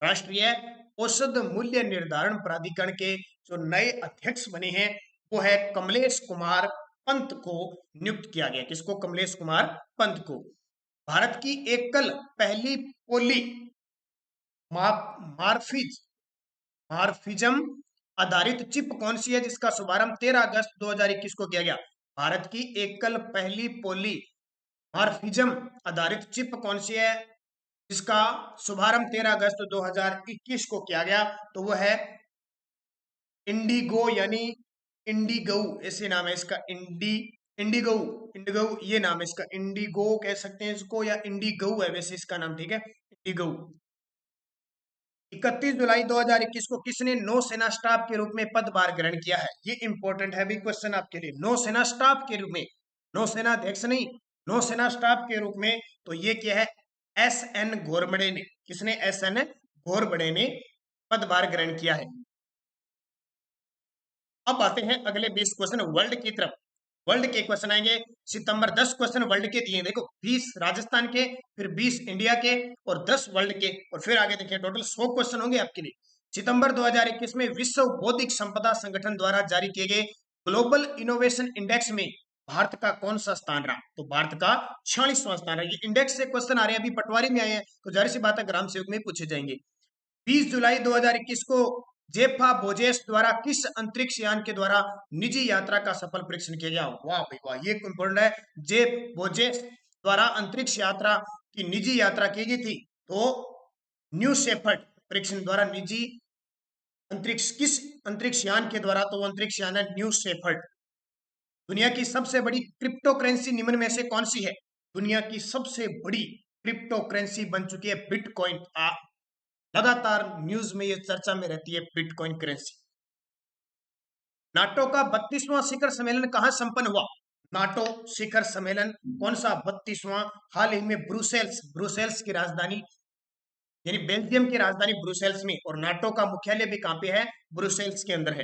राष्ट्रीय औसत मूल्य निर्धारण प्राधिकरण के जो नए अध्यक्ष बने हैं वो है कमलेश कुमार पंत को नियुक्त किया गया। किसको? कमलेश कुमार पंत को। भारत की एकल पहली पोली मार्फिज्म आधारित चिप कौन सी है जिसका शुभारंभ 13 अगस्त 2021 को किया गया? भारत की एकल पहली पोली मार्फिज्म आधारित चिप कौन सी है जिसका शुभारंभ 13 अगस्त 2021 को किया गया? तो वो है इंडिगो, यानी इंडिगो ऐसे नाम है इसका। इंडिगो ये नाम है इसका। इंडिगो कह सकते हैं इसको, या इंडिगो है वैसे इसका नाम, ठीक है, इंडिगो। 31 जुलाई 2021 को किसने नौसेना स्टाफ के रूप में पदभार ग्रहण किया है? ये इंपॉर्टेंट है भी क्वेश्चन आपके लिए। नौसेना स्टाफ के रूप में, नौसेना अध्यक्ष नहीं, नौसेना स्टाफ के रूप में, तो ये क्या है? एस.एन. घोरपड़े ने। किसने? एस.एन. घोरपड़े ने पदभार ग्रहण किया है। अब आते हैं अगले 20 क्वेश्चन वर्ल्ड की तरफ। वर्ल्ड के क्वेश्चन आएंगे सितंबर। 10 क्वेश्चन वर्ल्ड के दिए, देखो 20 राजस्थान के, फिर 20 इंडिया के और 10 वर्ल्ड के, और फिर आगे देखिए टोटल 100 क्वेश्चन होंगे आपके लिए। सितंबर 2021 में विश्व बौद्धिक संपदा संगठन द्वारा जारी किए गए ग्लोबल इनोवेशन इंडेक्स में भारत का कौन सा स्थान रहा? तो भारत का 46वां स्थान रहा। ये इंडेक्स से क्वेश्चन आ रहे हैं, अभी पटवारी में आए हैं, तो जाहिर सी बात है ग्राम सेवक में पूछे जाएंगे। 20 जुलाई 2021 को जेफा बोजेस द्वारा किस अंतरिक्ष यान के द्वारा निजी यात्रा का सफल परीक्षण किया गया? वाह भाई वाह, ये इंपॉर्टेंट है। जेफ बोजेस द्वारा अंतरिक्ष यात्रा की निजी यात्रा की गई थी, तो न्यू शेफर्ड परीक्षण द्वारा निजी अंतरिक्ष, किस अंतरिक्ष यान के द्वारा? तो वो अंतरिक्ष यान है न्यू शेफर्ड। दुनिया की सबसे बड़ी क्रिप्टो करेंसी निम्न में से कौन सी है? दुनिया की सबसे बड़ी क्रिप्टो करेंसी बन चुकी है बिटकॉइन। लगातार न्यूज में ये चर्चा में रहती है बिटकॉइन करेंसी। नाटो का 32वां शिखर सम्मेलन कहां संपन्न हुआ? नाटो शिखर सम्मेलन कौन सा 32वां? हाल ही में ब्रुसेल्स की राजधानी यानी बेल्जियम की राजधानी ब्रुसेल्स में, और नाटो का मुख्यालय भी कहां पे है? ब्रुसेल्स के अंदर है।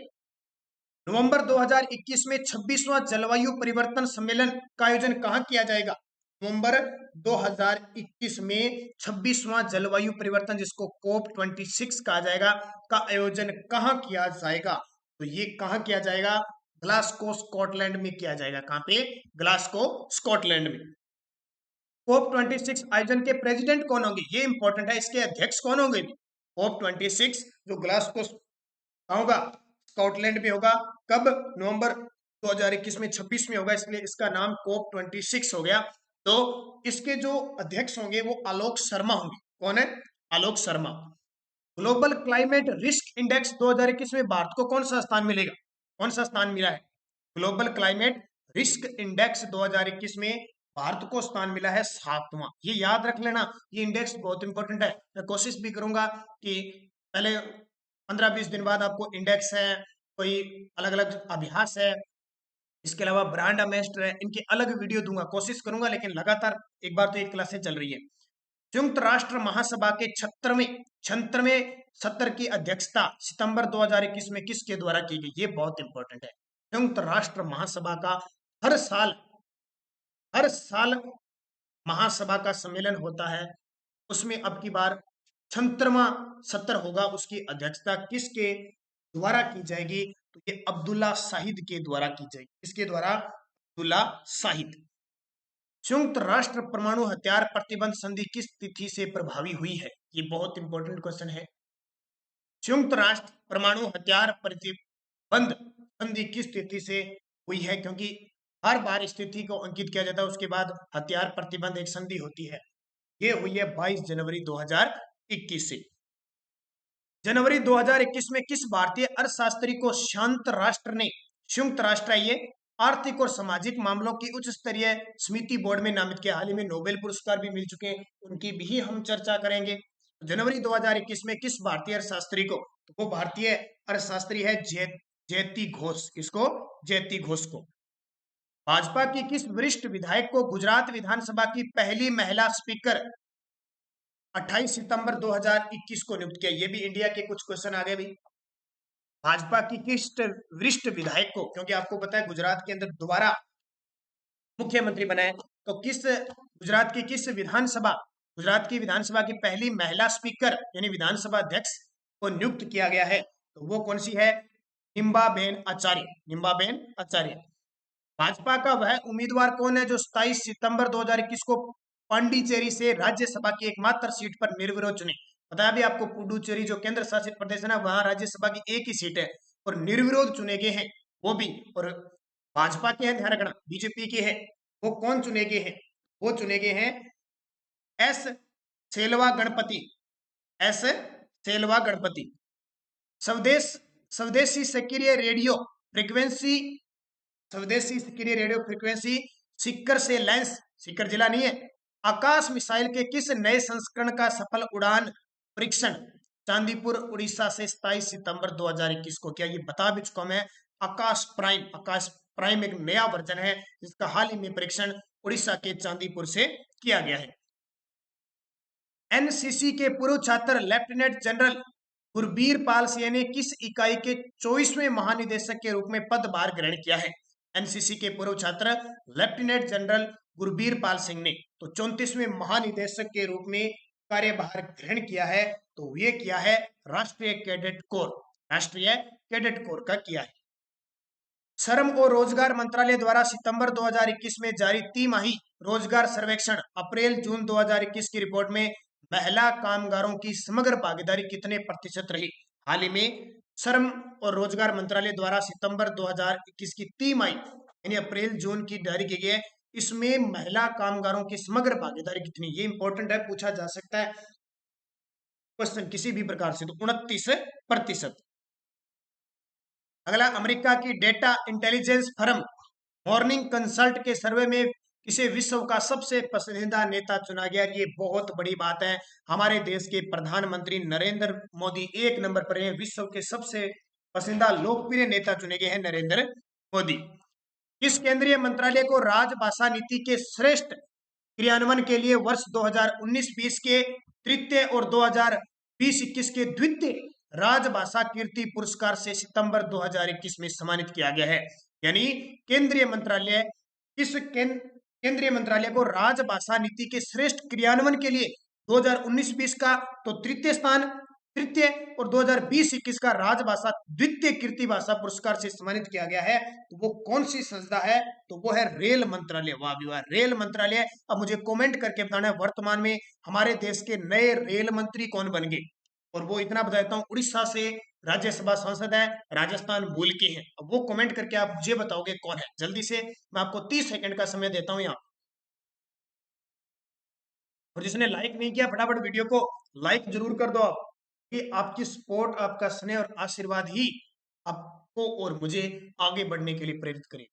नवंबर 2021 में 26वां जलवायु परिवर्तन सम्मेलन का आयोजन कहां किया जाएगा? नवंबर 2021 में 26वां जलवायु परिवर्तन, जिसको COP26 कहा जाएगा, का आयोजन कहां किया जाएगा? तो ये कहां किया जाएगा? ग्लासगो स्कॉटलैंड में किया जाएगा। कहां पे? ग्लासगो स्कॉटलैंड में। COP26 आयोजन के प्रेसिडेंट कौन होंगे? ये इंपॉर्टेंट है, इसके अध्यक्ष कौन होंगे? COP26 जो ग्लासगो होगा, स्कॉटलैंड में होगा। कब? नवंबर 2021 में 26 में होगा, इसलिए इसका नाम COP26 हो गया। तो इसके जो अध्यक्ष होंगे वो आलोक शर्मा होंगे। कौन है? Alok Sharma. Global climate risk index 2021 में भारत को कौन सा स्थान मिलेगा? कौन सा स्थान मिला है? ग्लोबल क्लाइमेट रिस्क इंडेक्स 2021 में भारत को स्थान मिला है 7वां। ये याद रख लेना, ये इंडेक्स बहुत इंपॉर्टेंट है। मैं कोशिश भी करूंगा कि पहले 15-20 दिन बाद आपको इंडेक्स है, कोई अलग अलग अभ्यास है, इसके अलावा ब्रांड एम्बेसडर है, इनकी अलग वीडियो दूंगा, कोशिश करूंगा, लेकिन लगातार एक बार तो एक क्लासें चल रही है। संयुक्त राष्ट्र महासभा के 76वें सत्र की अध्यक्षता सितंबर 2021 में किसके द्वारा की गई? ये बहुत इंपॉर्टेंट है। संयुक्त राष्ट्र महासभा का हर साल महासभा का सम्मेलन होता है, उसमें अब की बार 76वां सत्र होगा, उसकी अध्यक्षता किसके द्वारा की जाएगी? तो ये अब्दुल्ला शाहिद के द्वारा की जाएगी। किसके द्वारा? अब्दुल्ला शाहिद। संयुक्त राष्ट्र परमाणु हथियार प्रतिबंध संधि किस तिथि से प्रभावी हुई है? ये बहुत इंपॉर्टेंट क्वेश्चन है। संयुक्त राष्ट्र परमाणु हथियार प्रतिबंध संधि किस तिथि से हुई है? क्योंकि हर बार इस तिथि को अंकित किया जाता है, उसके बाद हथियार प्रतिबंध एक संधि होती है। ये हुई है 22 जनवरी 2021 से। जनवरी 2021 में किस भारतीय अर्थशास्त्री को संयुक्त राष्ट्र ने, संयुक्त राष्ट्र ये आर्थिक और सामाजिक मामलों की उच्च स्तरीय समिति बोर्ड में नामित किया? हाल ही में नोबेल पुरस्कार भी मिल चुके हैं, उनकी भी हम चर्चा करेंगे। जनवरी 2021 में किस भारतीय अर्थशास्त्री को? तो वो भारतीय अर्थशास्त्री है जयती घोष। किसको? जयती घोष को। भाजपा की किस वरिष्ठ विधायक को गुजरात विधानसभा की पहली महिला स्पीकर 28 सितंबर 2021 को नियुक्त किया? ये भी इंडिया के कुछ क्वेश्चन आ गए भी। भाजपा की किस वरिष्ठ विधायक को, क्योंकि आपको पता है गुजरात के अंदर दोबारा मुख्यमंत्री बनाए, तो किस गुजरात की किस विधानसभा, गुजरात की विधानसभा की पहली महिला स्पीकर यानी विधानसभा अध्यक्ष को नियुक्त किया गया है? तो वो कौन सी है? निम्बाबेन आचार्य। निम्बाबेन आचार्य। भाजपा का वह उम्मीदवार कौन है जो 27 सितंबर 2021 को पांडिचेरी से राज्यसभा की एकमात्र सीट पर निर्विरोध चुने? बताया भी आपको, पुडुचेरी जो केंद्र शासित प्रदेश है ना, वहां राज्यसभा की एक ही सीट है और निर्विरोध चुने गए हैं वो भी। और भाजपा के हैं, ध्यान रखना, बीजेपी के हैं। वो कौन चुने गए हैं? वो चुने गए हैं एस सेल्वा गणपति। एस सेल्वा गणपति। स्वदेशी सक्रिय रेडियो फ्रीक्वेंसी, स्वदेशी सक्रिय रेडियो फ्रीक्वेंसी सीकर से लैंस, सीकर जिला नहीं है, आकाश मिसाइल के किस नए संस्करण का सफल उड़ान परीक्षण चांदीपुर उड़ीसा से 27 सितंबर 2021 को किया? ये बता भी चुका मैं, आकाश प्राइम। आकाश प्राइम एक नया वर्जन है जिसका हाल ही में परीक्षण उड़ीसा के चांदीपुर से किया गया है। एनसीसी के पूर्व छात्र लेफ्टिनेंट जनरल गुरबीर पाल सिंह ने किस इकाई के 24वें महानिदेशक के रूप में पदभार ग्रहण किया है? एनसीसी के पूर्व छात्र लेफ्टिनेंट जनरल गुरबीर पाल सिंह ने तो 34वें महानिदेशक के रूप में कार्यभार ग्रहण किया है। तो ये किया है राष्ट्रीय कैडेट कोर, राष्ट्रीय कैडेट कोर का किया है। श्रम और रोजगार मंत्रालय द्वारा सितंबर 2021 में जारी तिमाही रोजगार सर्वेक्षण अप्रैल जून 2021 की रिपोर्ट में महिला कामगारों की समग्र भागीदारी कितने प्रतिशत रही? हाल ही में श्रम और रोजगार मंत्रालय द्वारा सितंबर 2021 की तिमाही यानी अप्रैल जून की जारी की गई है, इसमें महिला कामगारों की समग्र भागीदारी कितनी? ये इंपॉर्टेंट है, पूछा जा सकता है क्वेश्चन किसी भी प्रकार से। तो 29%। अगला, अमेरिका की data intelligence firm morning consult के सर्वे में किसे विश्व का सबसे पसंदीदा नेता चुना गया? ये बहुत बड़ी बात है। हमारे देश के प्रधानमंत्री नरेंद्र मोदी 1 नंबर पर हैं, विश्व के सबसे पसंदीदा लोकप्रिय नेता चुने गए हैं नरेंद्र मोदी। किस केंद्रीय मंत्रालय को राजभाषा नीति के श्रेष्ठ क्रियान्वयन के लिए वर्ष 2019-20 के तृतीय और 2020-21 के द्वितीय राजभाषा कीर्ति पुरस्कार से सितंबर 2021 में सम्मानित किया गया है। यानी केंद्रीय मंत्रालय केंद्रीय मंत्रालय को राजभाषा नीति के श्रेष्ठ क्रियान्वयन के लिए 2019-20 का तो तृतीय और 2020-21 का राजभाषा द्वितीय कीर्ति भाषा पुरस्कार से सम्मानित किया गया है। तो वो कौन सी संस्था है? तो वो है रेल मंत्रालय। वाह विवाह, रेल मंत्रालय। अब मुझे कमेंट करके बताना है वर्तमान में हमारे देश के नए रेल मंत्री कौन बन गए। और वो इतना बता देता हूँ, उड़ीसा से राज्यसभा सांसद है, राजस्थान मूल के हैं। अब वो कमेंट करके आप मुझे बताओगे कौन है। जल्दी से मैं आपको 30 सेकंड का समय देता हूँ यहाँ। और जिसने लाइक नहीं किया फटाफट वीडियो को लाइक जरूर कर दो आप, कि आपकी सपोर्ट, आपका स्नेह और आशीर्वाद ही आपको और मुझे आगे बढ़ने के लिए प्रेरित करे।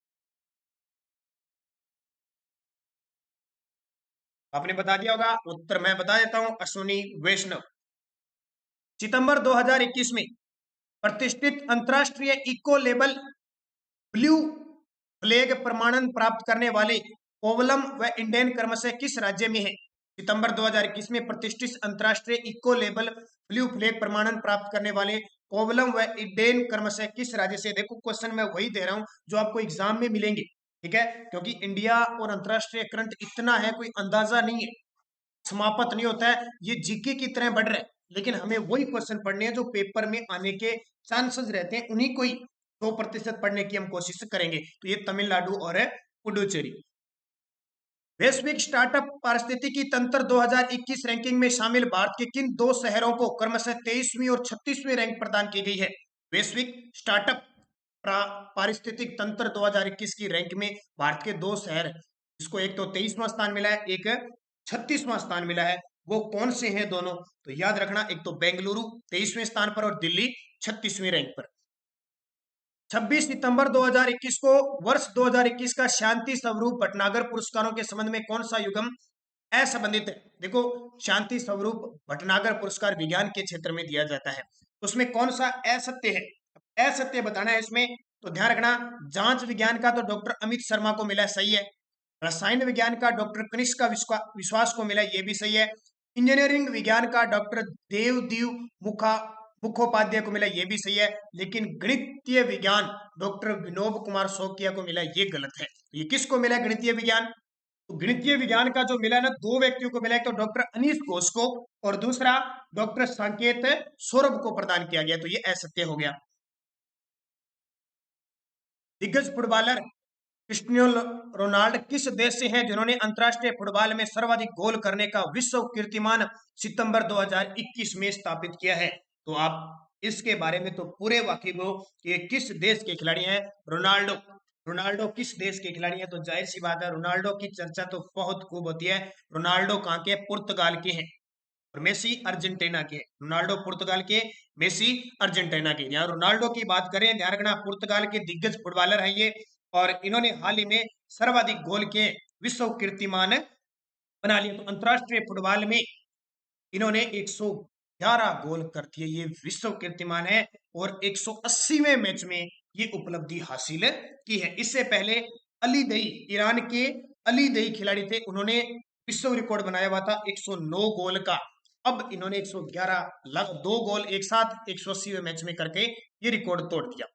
आपने बता दिया होगा उत्तर, मैं बता देता हूं, अश्विनी वैष्णव। सितंबर 2021 में प्रतिष्ठित अंतरराष्ट्रीय इको लेबल ब्लू फ्लैग प्रमाणन प्राप्त करने वाले कोवलम व इंडियन क्रमशः किस राज्य में है? सितंबर 2021 में प्रतिष्ठित अंतरराष्ट्रीय इको लेबल ब्लू फ्लैग प्रमाणन प्राप्त करने वाले कोवलम व इंडियन क्रमशः किस राज्य से? देखो क्वेश्चन मैं वही दे रहा हूं जो आपको एग्जाम में मिलेंगे, ठीक है, क्योंकि इंडिया और अंतरराष्ट्रीय करंट इतना है कोई अंदाजा नहीं है, समाप्त नहीं होता है, ये जीके की तरह बढ़ रहा है। लेकिन हमें वही क्वेश्चन पढ़ने हैं जो पेपर में आने के चांसेस रहते हैं, उन्हीं को ही 100% पढ़ने की हम कोशिश करेंगे। तो ये तमिलनाडु और है पुडुचेरी। वैश्विक स्टार्टअप पारिस्थितिकी तंत्र 2021 रैंकिंग में शामिल भारत के किन दो शहरों को क्रमशः 23वीं और 36वीं रैंक प्रदान की गई है? वैश्विक स्टार्टअप पारिस्थितिक तंत्र 2021 की रैंक में भारत के दो शहर, इसको एक तो 23वां स्थान मिला है, एक 36वां स्थान मिला है। वो कौन से हैं दोनों? तो याद रखना, एक तो बेंगलुरु 23वें स्थान पर और दिल्ली 36वें रैंक पर। 26 सितंबर 2021 को वर्ष 2021 का शांति स्वरूप भटनागर पुरस्कारों के संबंध में कौन सा युग्म असंबंधित है? देखो, शांति स्वरूप भटनागर पुरस्कार विज्ञान के क्षेत्र में दिया जाता है, उसमें कौन सा असत्य है? असत्य बताना है इसमें, तो ध्यान रखना, जांच विज्ञान का तो डॉक्टर अमित शर्मा को मिला, सही है। रसायन विज्ञान का डॉक्टर कनिष्क विश्वास को मिला, ये भी सही है। इंजीनियरिंग विज्ञान का डॉक्टर देवदीव मुखोपाध्याय को मिला, ये भी सही है। लेकिन गणितीय विज्ञान डॉक्टर विनोब कुमार शौकिया को मिला, ये गलत है। ये किसको मिला गणितीय विज्ञान? तो गणितीय विज्ञान का जो मिला ना, दो व्यक्तियों को मिला, एक तो डॉक्टर अनीश घोष को और दूसरा डॉक्टर संकेत सौरभ को प्रदान किया गया, तो ये असत्य हो गया। दिग्गज फुटबॉलर क्रिस्टियानो रोनाल्डो किस देश से हैं जिन्होंने अंतरराष्ट्रीय फुटबॉल में सर्वाधिक गोल करने का विश्व कीर्तिमान सितंबर 2021 में स्थापित किया है? तो आप इसके बारे में तो पूरे वाकिफ हो कि ये किस देश के खिलाड़ी हैं। रोनाल्डो रोनाल्डो किस देश के खिलाड़ी हैं? तो जाहिर सी बात है, रोनाल्डो की चर्चा तो बहुत खूब होती है। रोनाल्डो कहाँ के? पुर्तगाल के हैं और मेसी अर्जेंटीना के। रोनाल्डो पुर्तगाल के, मेसी अर्जेंटीना के। यहाँ रोनाल्डो की बात करें, ध्यान रखना, पुर्तगाल के दिग्गज फुटबॉलर हैं ये, और इन्होंने हाल ही में सर्वाधिक गोल के विश्व कीर्तिमान बना लिया। तो अंतरराष्ट्रीय फुटबॉल में इन्होंने 111 गोल कर दिए, ये विश्व कीर्तिमान है, और 180वें मैच में ये उपलब्धि हासिल की है। इससे पहले अली दई, ईरान के अली दई खिलाड़ी थे, उन्होंने विश्व रिकॉर्ड बनाया हुआ था 109 गोल का। अब इन्होंने 111 दो गोल एक साथ 180वें मैच में करके ये रिकॉर्ड तोड़ दिया।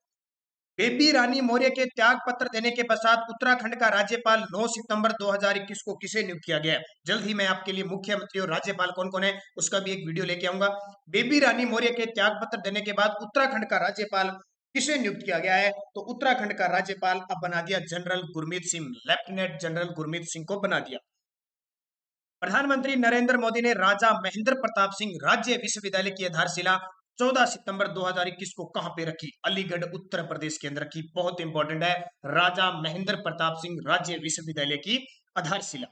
बेबी रानी मौर्य के त्याग पत्र देने के पश्चात उत्तराखंड का राज्यपाल 9 सितंबर 2021 को किसे नियुक्त किया गया? जल्द ही मैं आपके लिए मुख्यमंत्री और राज्यपाल कौन कौन है उसका भी एक वीडियो लेके आऊंगा। बेबी रानी मौर्य के त्याग पत्र देने के बाद उत्तराखंड का राज्यपाल किसे नियुक्त किया गया है? तो उत्तराखंड का राज्यपाल अब बना दिया general Gurmeet Singh, lieutenant general Gurmeet Singh को बना दिया। प्रधानमंत्री नरेंद्र मोदी ने राजा महेंद्र प्रताप सिंह राज्य विश्वविद्यालय की आधारशिला 14 सितंबर 2021 को कहां पे रखी? अलीगढ़ उत्तर प्रदेश के अंदर रखी। बहुत इंपॉर्टेंट है, राजा महेंद्र प्रताप सिंह राज्य विश्वविद्यालय की आधारशिला।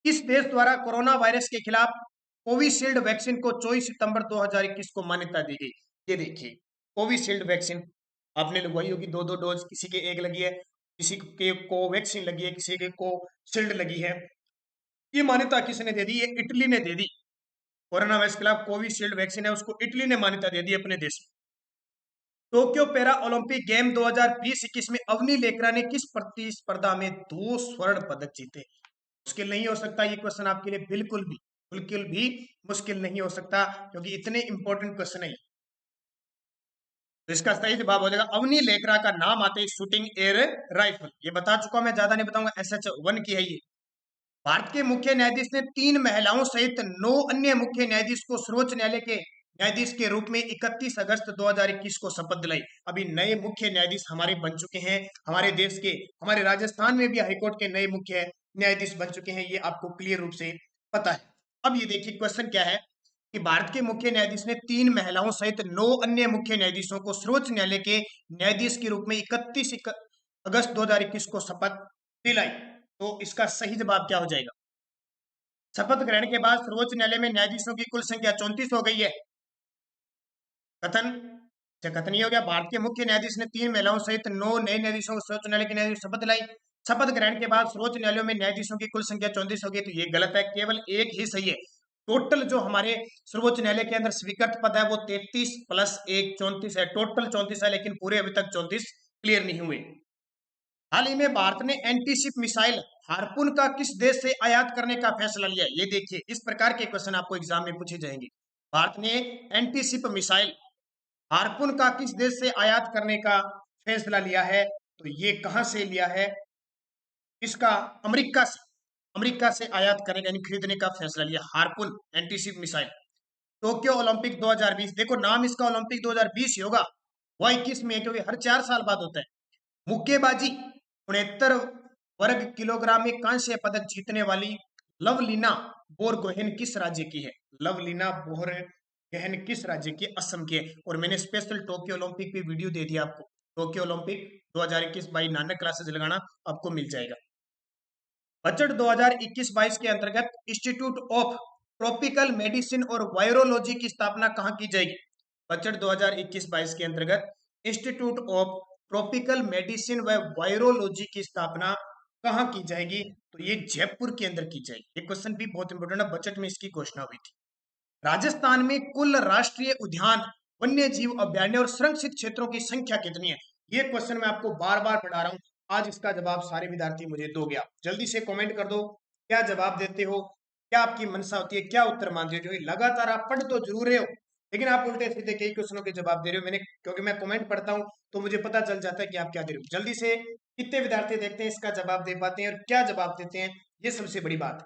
इस देश द्वारा कोरोना वायरस के खिलाफ कोविशील्ड वैक्सीन को 24 सितंबर 2021 को मान्यता दी गई। ये देखिए, कोविशील्ड वैक्सीन आपने लगवाई होगी, 2-2 डोज, किसी के एक लगी है, किसी के कोवैक्सीन लगी है, किसी के कोशील्ड लगी है। ये मान्यता किसने दे दी? ये इटली ने दे दी। कोरोना वायरस के खिलाफ कोविशील्ड वैक्सीन है, उसको इटली ने मान्यता दे दी अपने देश में। टोक्यो पैरा ओलंपिक गेम 2020-21 में अवनी लेकरा ने किस प्रतिस्पर्धा में 2 स्वर्ण पदक जीते? मुश्किल नहीं हो सकता ये क्वेश्चन आपके लिए, बिल्कुल भी। बिल्कुल भी मुश्किल नहीं हो सकता, क्योंकि इतने इंपॉर्टेंट क्वेश्चन है। तो इसका सही जवाब हो जाएगा अवनी लेकरा का नाम आते ही शूटिंग एयर राइफल। ये बता चुका हूं, मैं ज्यादा नहीं बताऊंगा, SH1 की है ये। भारत के मुख्य न्यायाधीश ने 3 महिलाओं सहित 9 अन्य मुख्य न्यायाधीश को सर्वोच्च न्यायालय के न्यायाधीश के रूप में 31 अगस्त 2021 को शपथ दिलाई। अभी नए मुख्य न्यायाधीश हमारे बन चुके हैं, हमारे देश के, हमारे राजस्थान में भी हाईकोर्ट के नए मुख्य न्यायाधीश बन चुके हैं, ये आपको क्लियर रूप से पता है। अब ये देखिए क्वेश्चन क्या है कि भारत के मुख्य न्यायाधीश ने 3 महिलाओं सहित 9 अन्य मुख्य न्यायाधीशों को सर्वोच्च न्यायालय के न्यायाधीश के रूप में 31 अगस्त 2021 को शपथ दिलाई। तो इसका सही जवाब क्या हो जाएगा? शपथ ग्रहण के बाद सर्वोच्च न्यायालय में न्यायाधीशों की कुल संख्या 34 हो गई है। कथन कथन ये हो गया, भारत के मुख्य न्यायाधीश ने 3 महिलाओं सहित 9 नए न्यायाधीशों को सर्वोच्च न्यायालय के न्यायाधीश शपथ दिलाई। शपथ ग्रहण के बाद सर्वोच्च न्यायालयों में न्यायाधीशों की कुल संख्या 34 हो गई, तो ये गलत है, केवल एक ही सही है। टोटल जो हमारे सर्वोच्च न्यायालय के अंदर स्वीकृत पद है वो 33 + 1 34 है, टोटल 34 है, लेकिन पूरे अभी तक 34 क्लियर नहीं हुए। हाल ही में भारत ने एंटीशिप मिसाइल हार्पून का किस देश से आयात करने का फैसला लिया? ये देखिए, इस प्रकार के क्वेश्चन आपको एग्जाम में पूछे जाएंगे। भारत ने एंटीशिप मिसाइल हार्पून का किस देश से आयात करने का फैसला लिया है? तो ये कहां से लिया है? इसका अमेरिका से आयात करने का यानी खरीदने का फैसला लिया, harpoon antiship missile. Tokyo Olympic 2020, देखो नाम इसका ओलंपिक 2020 ही होगा, वह 21 में है, क्योंकि हर 4 साल बाद होता है। मुक्केबाजी 69 वर्ग किलोग्राम में कांस्य पदक जीतने वाली लवलीना बोरगोहेन किस राज्य की है? लवलीना बोरगोहेन किस राज्य की? असम की है। और मैंने स्पेशल टोक्यो ओलंपिक पे वीडियो दे दिया आपको, Tokyo Olympic 2021 by Nanak classes लगाना, आपको मिल जाएगा। बजट 2021-22 के अंतर्गत इंस्टीट्यूट ऑफ ट्रॉपिकल मेडिसिन और वायरोलॉजी की स्थापना कहाँ की जाएगी? बजट 2021-22 के अंतर्गत इंस्टीट्यूट ऑफ ट्रॉपिकल मेडिसिन व वायरोलॉजी की स्थापना कहाँ की जाएगी? तो ये जयपुर के अंदर की जाएगी। ये क्वेश्चन भी बहुत इंपॉर्टेंट है, बजट में इसकी घोषणा हुई थी। राजस्थान में कुल राष्ट्रीय उद्यान, वन्य जीव अभ्यारण्य और संरक्षित क्षेत्रों की संख्या कितनी है? ये क्वेश्चन मैं आपको बार बार पढ़ा रहा हूं, आज इसका जवाब सारे विद्यार्थी मुझे दोगे आप। जल्दी से कमेंट कर दो, क्या जवाब देते हो, क्या आपकी मंशा होती है, क्या उत्तर मानते हो? लगातार आप पढ़ तो जरूर रहे हो, लेकिन आप उल्टे सीधे कई क्वेश्चनों के जवाब दे रहे हो। मैंने, क्योंकि मैं कमेंट पढ़ता हूं तो मुझे पता चल जाता है कि आप क्या दे रहे हो। जल्दी से कितने विद्यार्थी देखते हैं इसका जवाब दे पाते हैं और क्या जवाब देते हैं, ये सबसे बड़ी बात है।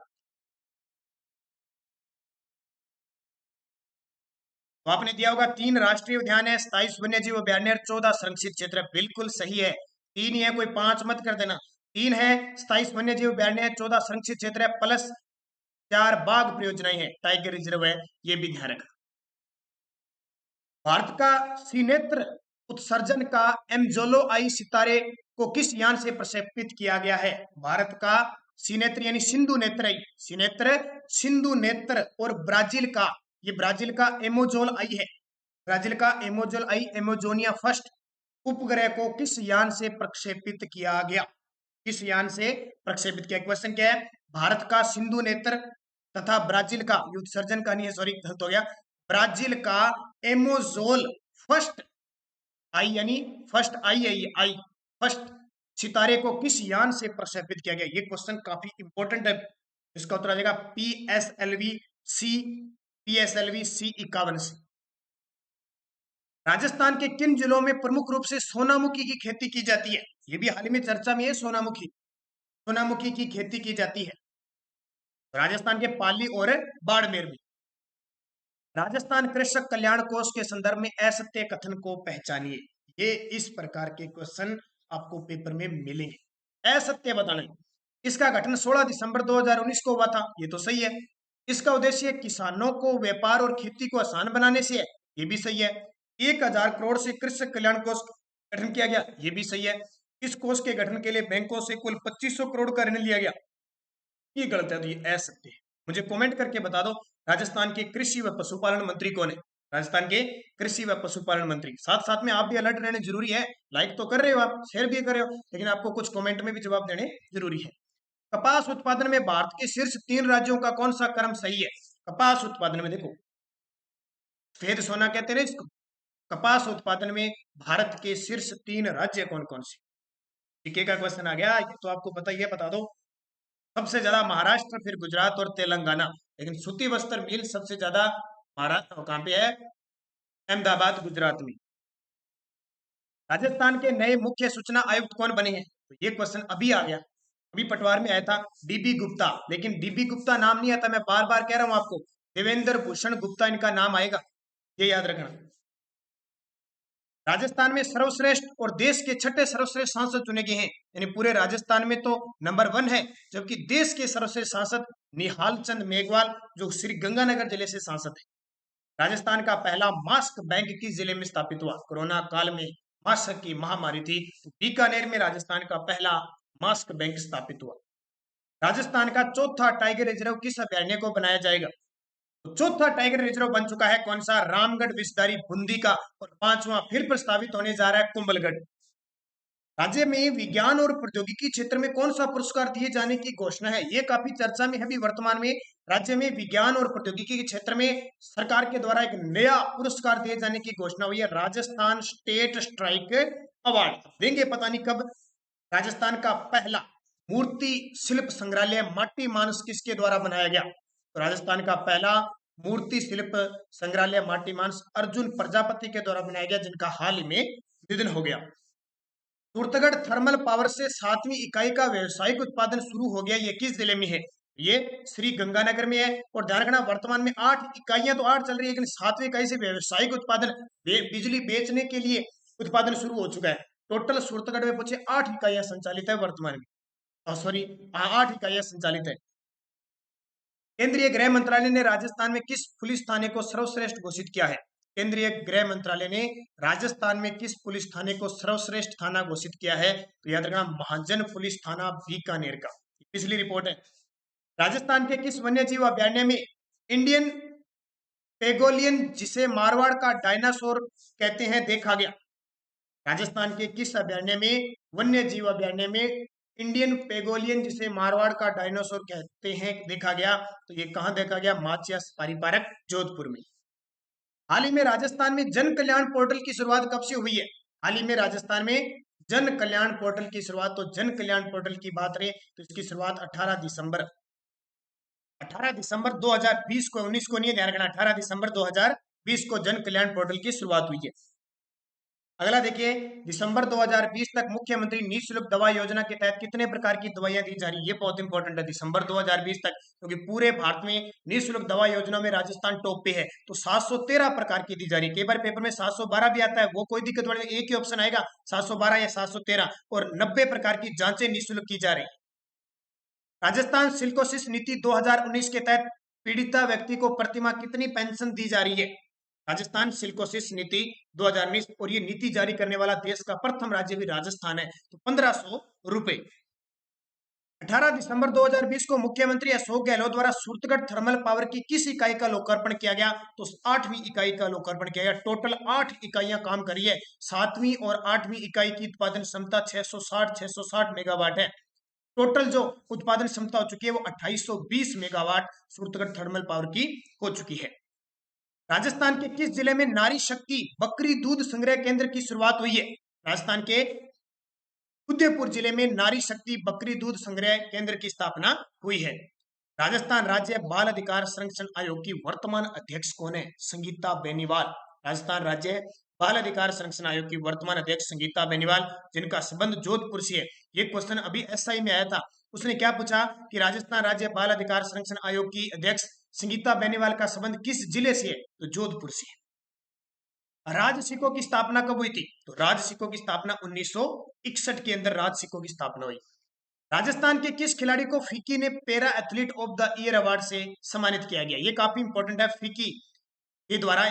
तो आपने दिया होगा 3 राष्ट्रीय उद्यान है, 27 वन्य जीव अभ्यारण्य और 14 संरक्षित क्षेत्र है। बिल्कुल सही है, 3 ही है, कोई 5 मत कर देना। 3 है, 27 वन्य जीव अभ्यारण्य है, 14 संरक्षित क्षेत्र है, प्लस 4 बाघ परियोजनाएं है, टाइगर रिजर्व है, ये भी ध्यान रखना। भारत का सीनेत्र उत्सर्जन का एमजोलो आई सितारे को किस यान से प्रक्षेपित किया गया है? भारत का सीनेत्र यानी सिंधु नेत्र, सीनेत्र सिंधु नेत्र, और ब्राजील का, ये ब्राजील का एमोजोल आई है, ब्राजील का एमोजोल आई एमोजोनिया फर्स्ट उपग्रह को किस यान से प्रक्षेपित किया गया? किस यान से प्रक्षेपित किया? क्वेश्चन क्या है? भारत का सिंधु नेत्र तथा ब्राजील का, उत्सर्जन का नहीं है, सॉरी गलत हो गया, ब्राजील का एमोजोल फर्स्ट आई, यानी फर्स्ट आई है, ये आई फर्स्ट सितारे को किस यान से प्रक्षेपित किया गया? ये क्वेश्चन काफी इंपॉर्टेंट है, इसका उत्तर आ जाएगा PSLV-C 51 से। राजस्थान के किन जिलों में प्रमुख रूप से सोनामुखी की खेती की जाती है? ये भी हाल ही में चर्चा में है, सोनामुखी की खेती की जाती है राजस्थान के पाली और बाड़मेर में। राजस्थान कृषक कल्याण कोष के संदर्भ में असत्य कथन को पहचानिए। ये इस प्रकार के क्वेश्चन आपको पेपर में मिलेंगे। असत्य बताना, इसका गठन 16 दिसंबर 2019 को हुआ था, ये तो सही है। इसका उद्देश्य किसानों को व्यापार और खेती को आसान बनाने से है, ये भी सही है। 1000 करोड़ से कृषक कल्याण कोष गठन किया गया, ये भी सही है। इस कोष के गठन के लिए बैंकों से कुल 2500 करोड़ का ऋण लिया गया, ये गलत है, तो ये असत्य है। मुझे कमेंट करके बता दो, राजस्थान के कृषि व पशुपालन मंत्री कौन है? राजस्थान के कृषि व पशुपालन मंत्री। साथ साथ में आप भी अलर्ट रहने जरूरी है, लाइक तो कर रहे हो आप, शेयर भी कर रहे हो, लेकिन आपको कुछ कमेंट में भी जवाब देने जरूरी है। कपास उत्पादन में भारत के शीर्ष 3 राज्यों का कौन सा क्रम सही है? कपास उत्पादन में देखो, सफेद सोना कहते हैं इसको। कपास उत्पादन में भारत के शीर्ष 3 राज्य कौन कौन से? जीके का क्वेश्चन आ गया, ये तो आपको पता ही है, बता दो। सबसे ज्यादा महाराष्ट्र, फिर गुजरात और तेलंगाना। लेकिन सूती वस्त्र मिल सबसे ज्यादा महाराष्ट्र कहाँ पे है? अहमदाबाद, गुजरात में। राजस्थान के नए मुख्य सूचना आयुक्त कौन बने हैं? तो ये क्वेश्चन अभी आ गया, अभी पटवार में आया था, डीबी गुप्ता। लेकिन डीबी गुप्ता नाम नहीं आता, मैं बार बार कह रहा हूं आपको, देवेंद्र भूषण गुप्ता इनका नाम आएगा, ये याद रखना। राजस्थान में सर्वश्रेष्ठ और देश के छठे सर्वश्रेष्ठ सांसद चुने गए हैं, यानी पूरे राजस्थान में तो नंबर 1 है, जबकि देश के सर्वश्रेष्ठ सांसद निहाल चंद मेघवाल जो श्री गंगानगर जिले से सांसद है। राजस्थान का पहला मास्क बैंक किस जिले में स्थापित हुआ? कोरोना काल में मास्क की महामारी थी, तो बीकानेर में राजस्थान का पहला मास्क बैंक स्थापित हुआ। राजस्थान का चौथा टाइगर रिजर्व किस अभयारण्य को बनाया जाएगा? तो चौथा टाइगर रिजर्व बन चुका है कौन सा? रामगढ़ विषधारी बूंदी का, और पांचवा फिर प्रस्तावित होने जा रहा है कुंभलगढ़। राज्य में विज्ञान और प्रौद्योगिकी क्षेत्र में कौन सा पुरस्कार दिए जाने की घोषणा है? ये काफी चर्चा में है अभी वर्तमान में। राज्य में विज्ञान और प्रौद्योगिकी के क्षेत्र में सरकार के द्वारा एक नया पुरस्कार दिए जाने की घोषणा हुई है, राजस्थान स्टेट स्ट्राइक अवार्ड देंगे, पता नहीं कब। राजस्थान का पहला मूर्ति शिल्प संग्रहालय माटी मानस किसके द्वारा बनाया गया? तो राजस्थान का पहला मूर्ति शिल्प संग्रहालय माटी मानस अर्जुन प्रजापति के द्वारा बनाया गया, जिनका हाल ही में निधन हो गया। सूरतगढ़ थर्मल पावर से 7वीं इकाई का व्यावसायिक उत्पादन शुरू हो गया, ये किस जिले में है? ये श्री गंगानगर में है। और ध्यान रखना, वर्तमान में 8 इकाइयां तो 8 चल रही है, लेकिन 7वीं इकाई से व्यावसायिक उत्पादन बिजली बेचने के लिए उत्पादन शुरू हो चुका है। टोटल सूरतगढ़ में पूछे 8 इकाइयां संचालित है वर्तमान में, सॉरी 8 इकाइयां संचालित है। केंद्रीय गृह मंत्रालय ने राजस्थान में किस पुलिस थाने को सर्वश्रेष्ठ घोषित किया है? केंद्रीय गृह मंत्रालय ने राजस्थान में किस पुलिस थाने को सर्वश्रेष्ठ थाना घोषित किया है? तो याद रखना, महाजन पुलिस थाना बीकानेर का। पिछली रिपोर्ट है। राजस्थान के किस वन्य जीव अभयारण्य में इंडियन पेगोलियन, जिसे मारवाड़ का डायनासोर कहते हैं, देखा गया? राजस्थान के किस अभयारण्य में, वन्य जीव अभयारण्य में इंडियन पेगोलियन, जिसे मारवाड़ का डायनासोर कहते हैं, देखा गया? तो ये कहां देखा गया? माचिया सफारी पार्क, जोधपुर में। हाल ही में राजस्थान में जन कल्याण पोर्टल की शुरुआत कब से हुई है? हाल ही में राजस्थान में जन कल्याण पोर्टल की शुरुआत, तो जन कल्याण पोर्टल की बात रहे तो इसकी शुरुआत 18 दिसंबर 2020 को, 19 को नहीं, ध्यान रखना, 18 दिसंबर 2020 को जन कल्याण पोर्टल की शुरुआत हुई है। अगला देखिए, दिसंबर 2020 तक मुख्यमंत्री निःशुल्क दवा योजना के तहत कितने प्रकार की दवाइयां दी जा रही है? ये बहुत इंपॉर्टेंट है, दिसंबर 2020 तक, क्योंकि पूरे भारत में निःशुल्क दवा योजना में राजस्थान टॉप पे है। तो 713 प्रकार की दी जा रही है। कई बार पेपर में 712 भी आता है, वो कोई दिक्कत वाली, एक ही ऑप्शन आएगा 712 या 713, और 90 प्रकार की जांचें निःशुल्क की जा रही है। राजस्थान सिल्कोसिस नीति 2019 के तहत पीड़िता व्यक्ति को प्रतिमाह कितनी पेंशन दी जा रही है? राजस्थान सिल्कोसिस नीति 2019, और ये नीति जारी करने वाला देश का प्रथम राज्य भी राजस्थान है, तो 1500 रुपए। 18 दिसंबर 2020 को मुख्यमंत्री अशोक गहलोत द्वारा सूरतगढ़ थर्मल पावर की किस इकाई का लोकार्पण किया गया? तो 8वीं इकाई का लोकार्पण किया गया। टोटल 8 इकाइयां काम कर रही है। 7वीं और 8वीं इकाई की उत्पादन क्षमता 660 मेगावाट है। टोटल जो उत्पादन क्षमता हो चुकी है वो 2820 मेगावाट सूरतगढ़ थर्मल पावर की हो चुकी है। राजस्थान के किस जिले में नारी शक्ति बकरी दूध संग्रह केंद्र की शुरुआत हुई है? राजस्थान के उदयपुर जिले में नारी शक्ति बकरी दूध संग्रह केंद्र की स्थापना हुई है। राजस्थान राज्य बाल अधिकार संरक्षण आयोग की वर्तमान अध्यक्ष कौन है? संगीता बेनीवाल। राजस्थान राज्य बाल अधिकार संरक्षण आयोग की वर्तमान अध्यक्ष संगीता बेनीवाल, जिनका संबंध जोधपुर से है। ये क्वेश्चन अभी एसआई में आया था, उसने क्या पूछा कि राजस्थान राज्य बाल अधिकार संरक्षण आयोग की अध्यक्ष संगीता बेनीवाल का संबंध किस जिले से है? तो जोधपुर से है। राजसिकों की स्थापना कब हुई थी? तो राजसिकों की स्थापना 1961 के अंदर राजसिकों की स्थापना हुई। राजस्थान के किस खिलाड़ी को फिक्की ने para athlete of the year award से सम्मानित किया गया? ये काफी इंपॉर्टेंट है। फिक्की के द्वारा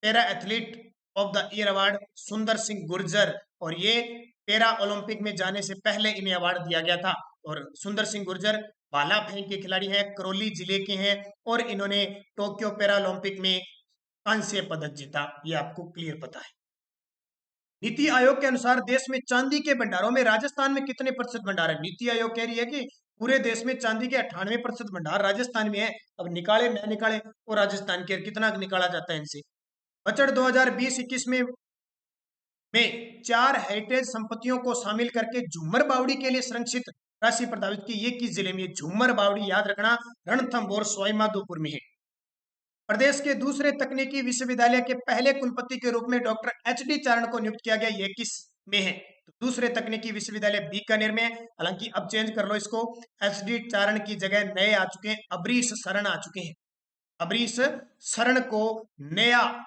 para athlete of the year award सुंदर सिंह गुर्जर, और ये पैरा ओलंपिक में जाने से पहले इन्हें अवार्ड दिया गया था। और सुंदर सिंह गुर्जर भाला फेंक के खिलाड़ी हैं, करौली जिले के हैं, और इन्होंने टोक्यो पैरा ओलंपिक में कांस्य पदक जीता। ये आपको क्लियर पता है। नीति आयोग के अनुसार देश में चांदी के भंडारों में राजस्थान में कितने प्रतिशत भंडार है? नीति आयोग कह रही है कि पूरे देश में चांदी के 98% भंडार राजस्थान में है। अब निकाले न निकाले, और राजस्थान के कितना निकाला जाता है इनसे। बजट 2020-21 में 4 हेरिटेज संपत्तियों को शामिल करके झूमर बावड़ी के लिए संरक्षित राशि प्रभावित की, ये किस जिले में? झूमर बावड़ी, याद रखना, रणथंभौर सवाईमाधोपुर में है। प्रदेश के दूसरे तकनीकी विश्वविद्यालय के पहले कुलपति के रूप में डॉक्टर एच.डी. चारण को नियुक्त किया गया, यह किस में है? तो दूसरे तकनीकी विश्वविद्यालय बीकानेर में। हालांकि अब चेंज कर लो इसको, एच.डी. चारण की जगह नए आ चुके हैं, अबरीश शरण आ चुके हैं। अबरीश शरण को नया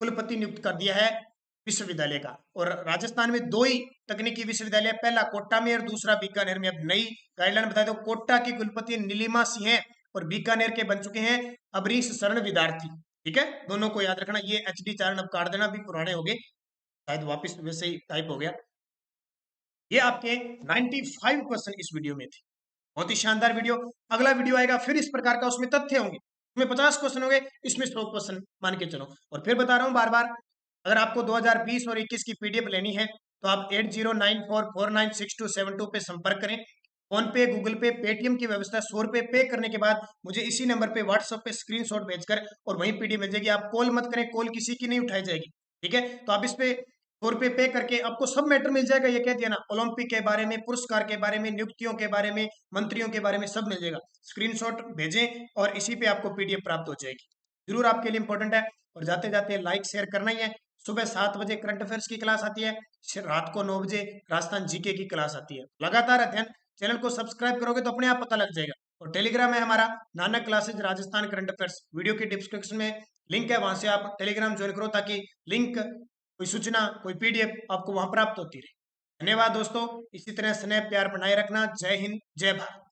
कुलपति नियुक्त कर दिया है विश्वविद्यालय का। और राजस्थान में दो ही तकनीकी विश्वविद्यालय, पहला कोटा में और दूसरा बीकानेर में। अब नई गाइडलाइन बता दो, कोटा की कुलपति नीलिमा सिंह है और बीकानेर के बन चुके हैं अबरीश शरण विद्यार्थी। ठीक है, दोनों को याद रखना। ये एच.डी. चारण अब काट देना, भी पुराने हो गए, शायद वापस वैसे ही टाइप हो गया। ये आपके 95% इस वीडियो में थे। बहुत ही शानदार वीडियो। अगला वीडियो आएगा फिर इस प्रकार का, उसमें तथ्य होंगे, इसमें 50 क्वेश्चन होंगे, इसमें 100 क्वेश्चन मान के चलो। और फिर बता रहा हूं बार बार, अगर आपको 2020 और 21 की पीडीएफ लेनी है तो आप 8094496272 पे संपर्क करें। फोन पे, गूगल पे, पेटीएम की व्यवस्था। 100 रुपए पे करने के बाद मुझे इसी नंबर पे व्हाट्सएप पे स्क्रीनशॉट भेजकर और वहीं पीडीएफ मिल जाएगी। आप कॉल मत करें, कॉल किसी की नहीं उठाई जाएगी। ठीक है, तो आप इस पे 100 रुपए पे करके आपको सब मैटर मिल जाएगा। ये कह दिया ना, ओलंपिक के बारे में, पुरस्कार के बारे में, नियुक्तियों के बारे में, मंत्रियों के बारे में सब मिल जाएगा। स्क्रीनशॉट भेजें और इसी पे आपको पीडीएफ प्राप्त हो जाएगी। जरूर आपके लिए इंपॉर्टेंट है। और जाते जाते लाइक शेयर करना ही है। सुबह 7 बजे करंट अफेयर्स की क्लास आती है, रात को 9 बजे राजस्थान जीके की क्लास आती है। लगातार अध्ययन, चैनल को सब्सक्राइब करोगे तो अपने आप पता लग जाएगा। और टेलीग्राम है हमारा, Nanak classes Rajasthan current affairs. Video के डिस्क्रिप्शन में लिंक है, वहां से आप टेलीग्राम ज्वाइन करो ताकि लिंक, कोई सूचना, कोई पीडीएफ आपको वहां प्राप्त होती रहे। धन्यवाद दोस्तों, इसी तरह स्नेह प्यार बनाए रखना। जय हिंद, जय भारत।